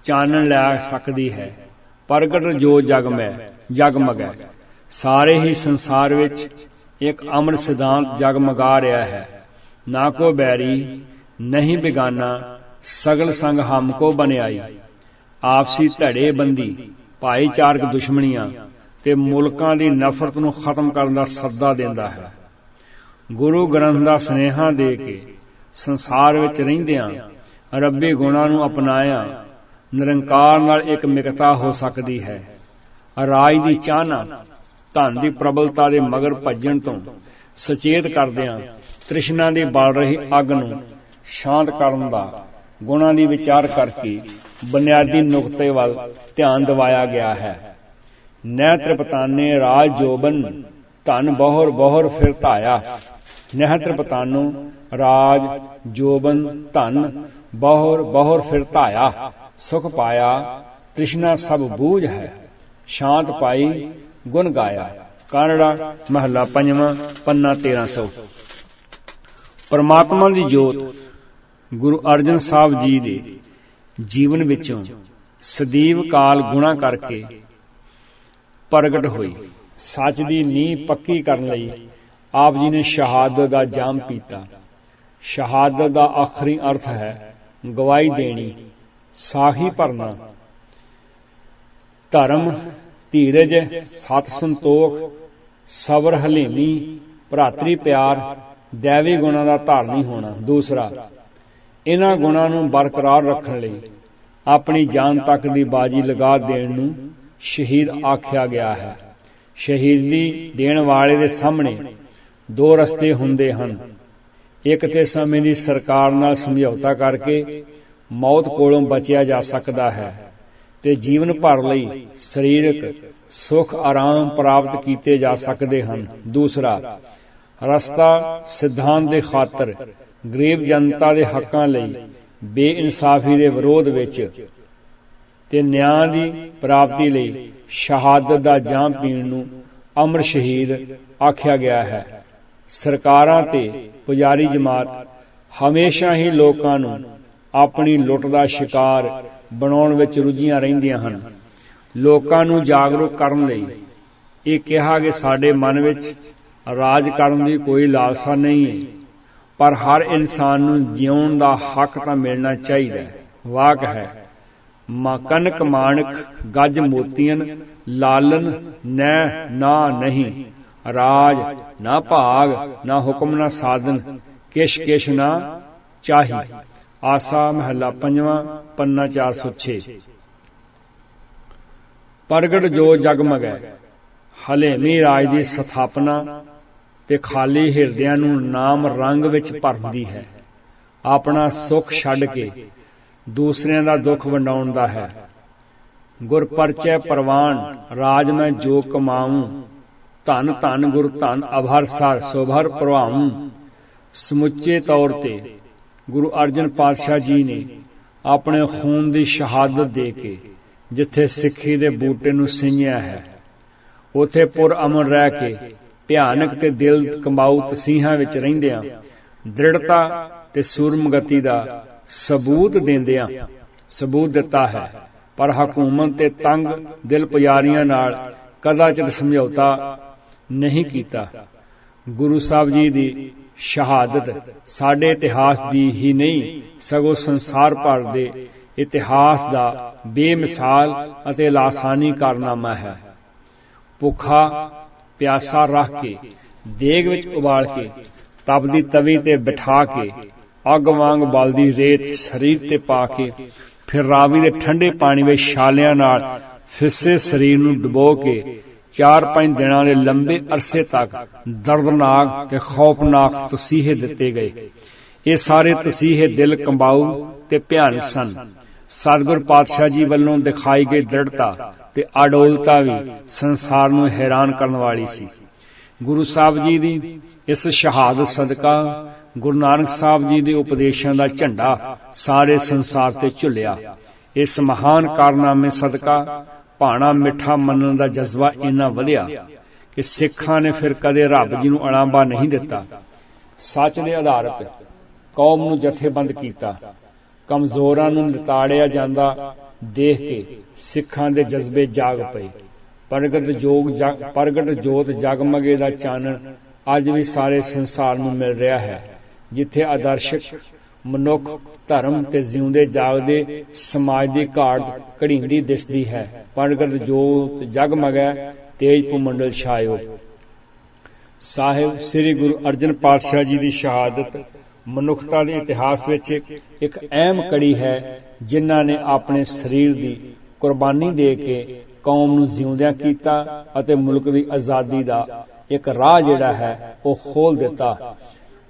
ਚਾਨਣ ਲੈ ਸਕਦੀ ਹੈ। ਪ੍ਰਗਟ ਜੋ ਜਗਮਗੈ ਸਾਰੇ ਹੀ ਸੰਸਾਰ ਵਿੱਚ ਇੱਕ ਅਮਰ ਸਿਧਾਂਤ ਜਗਮਗਾ ਰਿਹਾ ਹੈ। ਨਾ ਕੋ ਬੈਰੀ ਨਹੀਂ ਬਿਗਾਨਾ, ਸਗਲ ਸੰਗ ਹਮ ਕੋ ਬਨਿਆਈ। ਆਪਸੀ ਧੜੇਬੰਦੀ, ਭਾਈਚਾਰਕ ਦੁਸ਼ਮਣੀਆਂ ਤੇ ਮੁਲਕਾਂ ਦੀ ਨਫ਼ਰਤ ਨੂੰ ਖਤਮ ਕਰਨ ਦਾ ਸੱਦਾ ਦਿੰਦਾ ਹੈ। ਗੁਰੂ ਗ੍ਰੰਥ ਦਾ ਸੁਨੇਹਾ ਦੇ ਕੇ ਸੰਸਾਰ ਵਿੱਚ ਰਹਿੰਦਿਆਂ ਰੱਬੀ ਗੁਣਾਂ ਨੂੰ ਅਪਣਾਇਆ ਨਿਰੰਕਾਰ ਨਾਲ ਇੱਕ ਮਿਕਤਾ ਹੋ ਸਕਦੀ ਹੈ। ਰਾਜ ਦੀ ਚਾਹਨਾ, ਧਨ ਦੀ ਪ੍ਰਬਲਤਾ ਦੇ ਮਗਰ ਭੱਜਣ ਤੋਂ ਸੁਚੇਤ ਕਰਦਿਆਂ ਤ੍ਰਿਸ਼ਨਾ ਦੀ ਬਲ ਰਹੀ ਅੱਗ ਨੂੰ ਸ਼ਾਂਤ ਕਰਨ ਦਾ ਗੁਣਾਂ ਦੀ ਵਿਚਾਰ ਕਰਕੇ ਬੁਨਿਆਦੀ ਨੁਕਤੇ ਵੱਲ ਧਿਆਨ ਦਿਵਾਇਆ ਗਿਆ ਹੈ। ਨਹਿ ਤ੍ਰਿਪਤਾਨੇ ਰਾਜ ਜੋਬਨ, ਧਨ ਬਹੁਰ ਬਹੁਰ ਫਿਰ ਧਾਇਆ। ਨਹਿ ਤ੍ਰਿਪਤਾਨੋ ਰਾਜ ਜੋਬਨ, ਧਨ ਬਹੁਰ ਬਹੁਰ ਫਿਰ ਧਾਇਆ। ਸੁਖ ਪਾਇਆ ਤ੍ਰਿਸ਼ਨਾ ਸਭ ਬੂਝ ਹੈ, ਸ਼ਾਂਤ ਪਾਈ ਗੁਣ ਗਾਇਆ। ਕਾਨੜਾ ਮਹੱਲਾ ਪੰਜਵਾਂ, ਪੰਨਾ 1300। ਪਰਮਾਤਮਾ ਦੀ ਜੋਤ ਗੁਰੂ ਅਰਜਨ ਸਾਹਿਬ ਜੀ ਦੇ ਜੀਵਨ ਵਿੱਚੋਂ ਸਦੀਵ ਕਾਲ ਗੁਣਾ ਕਰਕੇ ਪ੍ਰਗਟ ਹੋਈ। ਸੱਚ ਦੀ ਨੀਂਹ ਪੱਕੀ ਕਰਨ ਲਈ ਆਪ ਜੀ ਨੇ ਸ਼ਹਾਦਤ ਦਾ ਜਾਮ ਪੀਤਾ। ਸ਼ਹਾਦਤ ਦਾ ਆਖਰੀ ਅਰਥ ਹੈ ਗਵਾਹੀ ਦੇਣੀ, ਸਾਖੀ ਭਰਨਾ। ਧਰਮ, ਧੀਰਜ, ਸਤ ਸੰਤੋਖ, ਸਬਰ, ਹਲੀਮੀ, ਭਰਾਤਰੀ ਪਿਆਰ, ਦੈਵੀ ਗੁਣਾਂ ਦਾ ਧਾਰਨੀ ਹੋਣਾ। ਦੂਸਰਾ, ਇਹਨਾਂ ਗੁਣਾਂ ਨੂੰ ਬਰਕਰਾਰ ਰੱਖਣ ਲਈ ਆਪਣੀ ਜਾਨ ਤੱਕ ਦੀ ਬਾਜੀ ਲਗਾ ਦੇਣ ਨੂੰ ਸ਼ਹੀਦ ਆਖਿਆ ਗਿਆ ਹੈ। ਸ਼ਹੀਦੀ ਦੇਣ ਵਾਲੇ ਦੇ ਸਾਹਮਣੇ ਦੋ ਰਸਤੇ ਹੁੰਦੇ ਹਨ। ਇੱਕ ਤੇ ਸਮੇਂ ਦੀ ਸਰਕਾਰ ਨਾਲ ਸਮਝੌਤਾ ਕਰਕੇ ਮੌਤ ਕੋਲੋਂ ਬਚਿਆ ਜਾ ਸਕਦਾ ਹੈ ਤੇ ਜੀਵਨ ਭਰ ਲਈ ਸਰੀਰਕ ਸੁੱਖ ਆਰਾਮ ਪ੍ਰਾਪਤ ਕੀਤੇ ਜਾ ਸਕਦੇ ਹਨ। ਦੂਸਰਾ ਰਸਤਾ ਸਿਧਾਂਤ ਦੇ ਖਾਤਰ ਗਰੀਬ ਜਨਤਾ ਦੇ ਹੱਕਾਂ ਲਈ ਬੇਇਨਸਾਫੀ ਦੇ ਵਿਰੋਧ ਵਿੱਚ ਤੇ ਨਿਆਂ ਦੀ ਪ੍ਰਾਪਤੀ ਲਈ ਸ਼ਹਾਦਤ ਦਾ ਜਾਮ ਪੀਣ ਨੂੰ ਅਮਰ ਸ਼ਹੀਦ ਆਖਿਆ ਗਿਆ ਹੈ। ਸਰਕਾਰਾਂ ਤੇ ਪੁਜਾਰੀ ਜਮਾਤ ਹਮੇਸ਼ਾ ਹੀ ਲੋਕਾਂ ਨੂੰ ਆਪਣੀ ਲੁੱਟ ਦਾ ਸ਼ਿਕਾਰ ਬਣਾਉਣ ਵਿੱਚ ਰੁੱਝੀਆਂ ਰਹਿੰਦੀਆਂ ਹਨ। ਲੋਕਾਂ ਨੂੰ ਜਾਗਰੂਕ ਕਰਨ ਲਈ ਇਹ ਕਿਹਾ ਕਿ ਸਾਡੇ ਮਨ ਵਿੱਚ ਰਾਜ ਕਰਨ ਦੀ ਕੋਈ ਲਾਲਸਾ ਨਹੀਂ ਹੈ, ਪਰ ਹਰ ਇਨਸਾਨ ਨੂੰ ਜਿਉਣ ਦਾ ਹੱਕ ਤਾਂ ਮਿਲਣਾ ਚਾਹੀਦਾ ਹੈ। ਵਾਕ ਹੈ, ਕਨਕ ਮਾਣਕ ਗੱਜ ਮੋਤੀਆਂ, ਲਾਲਨ ਨੈ ਨਾ ਨਹੀਂ, ਰਾਜ ਨਾ ਭਾਗ ਨਾ ਹੁਕਮ ਨਾ ਸਾਧਨ, ਕਿਛ ਕਿਛ ਨਾ ਚਾਹੀ। ਆਸਾ ਮਹੱਲਾ ਪੰਜਵਾਂ, ਪੰਨਾ 406। ਪ੍ਰਗਟ ਜੋ ਜਗਮਗੈ, ਹਲੇਮੀ ਰਾਜ ਦੀ ਸਥਾਪਨਾ ਤੇ ਖਾਲੀ ਹਿਰਦਿਆਂ ਨੂੰ ਨਾਮ ਰੰਗ ਵਿੱਚ ਭਰਦੀ ਹੈ। ਆਪਣਾ ਸੁੱਖ ਛੱਡ ਕੇ ਦੂਸਰਿਆਂ ਦਾ ਦੁੱਖ ਵੰਡਾਉਣ ਦਾ ਹੈ। ਗੁਰ ਪਰਚੈ ਪ੍ਰਵਾਨ, ਰਾਜ ਮੈਂ ਜੋ ਕਮਾਊਂ, ਧਨ ਧਨ ਗੁਰ ਧਨ ਅਭਰਸਰ ਸੋਭਰ ਪ੍ਰਭਾਊਂ। ਸਮੁੱਚੇ ਤੌਰ ਤੇ ਗੁਰੂ ਅਰਜਨ ਪਾਤਸ਼ਾਹ ਜੀ ਨੇ ਆਪਣੇ ਖੂਨ ਦੀ ਸ਼ਹਾਦਤ ਦੇ ਕੇ ਜਿੱਥੇ ਸਿੱਖੀ ਦੇ ਬੂਟੇ ਨੂੰ ਸਿੰਜਿਆ ਹੈ, ਉਥੇ ਪੁਰ ਅਮਨ ਰਹਿ ਕੇ ਭਿਆਨਕ ਤੇ ਦਿਲ ਕੰਬਾਊ ਤਸੀਹਾਂ ਵਿੱਚ ਰਹਿੰਦਿਆਂ ਦ੍ਰਿੜਤਾ ਤੇ ਸੂਰਮਗਤੀ ਦਾ ਸਬੂਤ ਦਿੱਤਾ ਹੈ। ਪਰ ਹਕੂਮਤ ਤੇ ਤੰਗ ਦਿਲ ਪੁਜਾਰੀਆਂ ਨਾਲ ਕਦਾਚਿਤ ਸਮਝੌਤਾ ਨਹੀਂ ਕੀਤਾ। ਗੁਰੂ ਸਾਹਿਬ ਜੀ ਦੀ ਸ਼ਹਾਦਤ ਸਾਡੇ ਇਤਿਹਾਸ ਦੀ ਹੀ ਨਹੀਂ, ਸਗੋਂ ਸੰਸਾਰ ਭਰ ਦੇ ਇਤਿਹਾਸ ਦਾ ਬੇਮਿਸਾਲ ਅਤੇ ਲਾਸਾਨੀ ਕਾਰਨਾਮਾ ਹੈ। ਭੁੱਖਾ ਪਿਆਸਾ ਰੱਖ ਕੇ ਦੇਗ ਵਿੱਚ ਉਬਾਲ ਕੇ ਤਪਦੀ ਤਵੀ ਤੇ ਬਿਠਾ ਕੇ ਅੱਗ ਵਾਂਗ ਬਲਦੀ ਰੇਤ ਸਰੀਰ ਤੇ ਪਾ ਕੇ ਫਿਰ ਰਾਵੀ ਦੇ ਠੰਡੇ ਪਾਣੀ ਵਿੱਚ ਛਾਲਿਆਂ ਨਾਲ ਫਿੱਸੇ ਸਰੀਰ ਨੂੰ ਡੁਬੋ ਕੇ 4-5 ਦਿਨਾਂ ਦੇ ਲੰਬੇ ਅਰਸੇ ਤੱਕ ਦਰਦਨਾਕ ਤੇ ਖੌਫਨਾਕ ਤਸੀਹੇ ਦਿੱਤੇ ਗਏ। ਇਹ ਸਾਰੇ ਤਸੀਹੇ ਦਿਲ ਕੰਬਾਊ ਤੇ ਭਿਆਨਕ ਸਨ। ਸਤਿਗੁਰ ਪਾਤਸ਼ਾਹ ਜੀ ਵੱਲੋਂ ਦਿਖਾਈ ਗਈ ਦ੍ਰਿੜਤਾ ਤੇ ਅਡੋਲਤਾ ਵੀ ਸੰਸਾਰ ਨੂੰ ਹੈਰਾਨ ਕਰਨ ਵਾਲੀ ਸੀ। ਗੁਰੂ ਸਾਹਿਬ ਜੀ ਦੀ ਇਸ ਸ਼ਹਾਦਤ ਸਦਕਾ ਗੁਰੂ ਨਾਨਕ ਸਾਹਿਬ ਜੀ ਦੇ ਉਪਦੇਸ਼ਾਂ ਦਾ ਝੰਡਾ ਸਾਰੇ ਸੰਸਾਰ ਤੇ ਝੁੱਲਿਆ। ਇਸ ਮਹਾਨ ਕਾਰਨਾਮੇ ਸਦਕਾ ਭਾਣਾ ਮਿੱਠਾ ਮੰਨਣ ਦਾ ਜਜ਼ਬਾ ਇੰਨਾ ਵਧਿਆ ਕਿ ਸਿੱਖਾਂ ਨੇ ਫਿਰ ਕਦੇ ਰੱਬ ਜੀ ਨੂੰ ਅਲਾਂਭਾ ਨਹੀਂ ਦਿੱਤਾ। ਸੱਚ ਦੇ ਆਧਾਰਿਤ ਕੌਮ ਨੂੰ ਜਥੇਬੰਦ ਕੀਤਾ। ਕਮਜ਼ੋਰਾਂ ਨੂੰ ਲਿਤਾੜਿਆ ਜਾਂਦਾ ਦੇਖ ਕੇ ਸਿੱਖਾਂ ਦੇ ਜਜ਼ਬੇ ਜਾਗ ਪਏ। ਪ੍ਰਗਟ ਜੋਤ ਜਗਮਗੇ ਦਾ ਚਾਨਣ ਅੱਜ ਵੀ ਸਾਰੇ ਸੰਸਾਰ ਨੂੰ ਮਿਲ ਰਿਹਾ ਹੈ। ਜਿੱਥੇ ਆਦਰਸ਼ਕ ਮਨੁੱਖ ਧਰਮ ਤੇ ਜਿਉਂਦੇ ਜਾਗਦੇ ਸਮਾਜ ਦੀ ਘਾਟ ਘੜੀਂਦੀ ਦਿਸਦੀ ਹੈ। ਪ੍ਰਗਟ ਜੋਤ ਜਗਮਗੈ ਤੇਜ ਭੂਮੰਡਲ ਛਾਇਓ। ਸਾਹਿਬ ਸ੍ਰੀ ਗੁਰੂ ਅਰਜਨ ਪਾਤਸ਼ਾਹ ਜੀ ਦੀ ਸ਼ਹਾਦਤ ਮਨੁੱਖਤਾ ਦੇ ਇਤਿਹਾਸ ਵਿੱਚ ਇੱਕ ਅਹਿਮ ਕੜੀ ਹੈ, ਜਿਨ੍ਹਾਂ ਨੇ ਆਪਣੇ ਸਰੀਰ ਦੀ ਕੁਰਬਾਨੀ ਦੇ ਕੇ ਕੌਮ ਨੂੰ ਜਿਉਂਦਿਆਂ ਕੀਤਾ ਅਤੇ ਮੁਲਕ ਦੀ ਆਜ਼ਾਦੀ ਦਾ ਇੱਕ ਰਾਹ ਜਿਹੜਾ ਹੈ ਉਹ ਖੋਲ ਦਿੱਤਾ।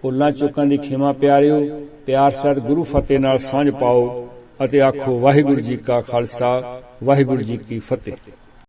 ਭੁੱਲਾਂ ਚੁੱਕਾਂ ਦੀ ਖਿਮਾ ਪਿਆਰਿਓ, ਪਿਆਰ ਸਹਿਤ ਗੁਰੂ ਫਤਿਹ ਨਾਲ ਸਾਂਝ ਪਾਓ ਅਤੇ ਆਖੋ ਵਾਹਿਗੁਰੂ ਜੀ ਕਾ ਖਾਲਸਾ ਵਾਹਿਗੁਰੂ ਜੀ ਕੀ ਫਤਿਹ।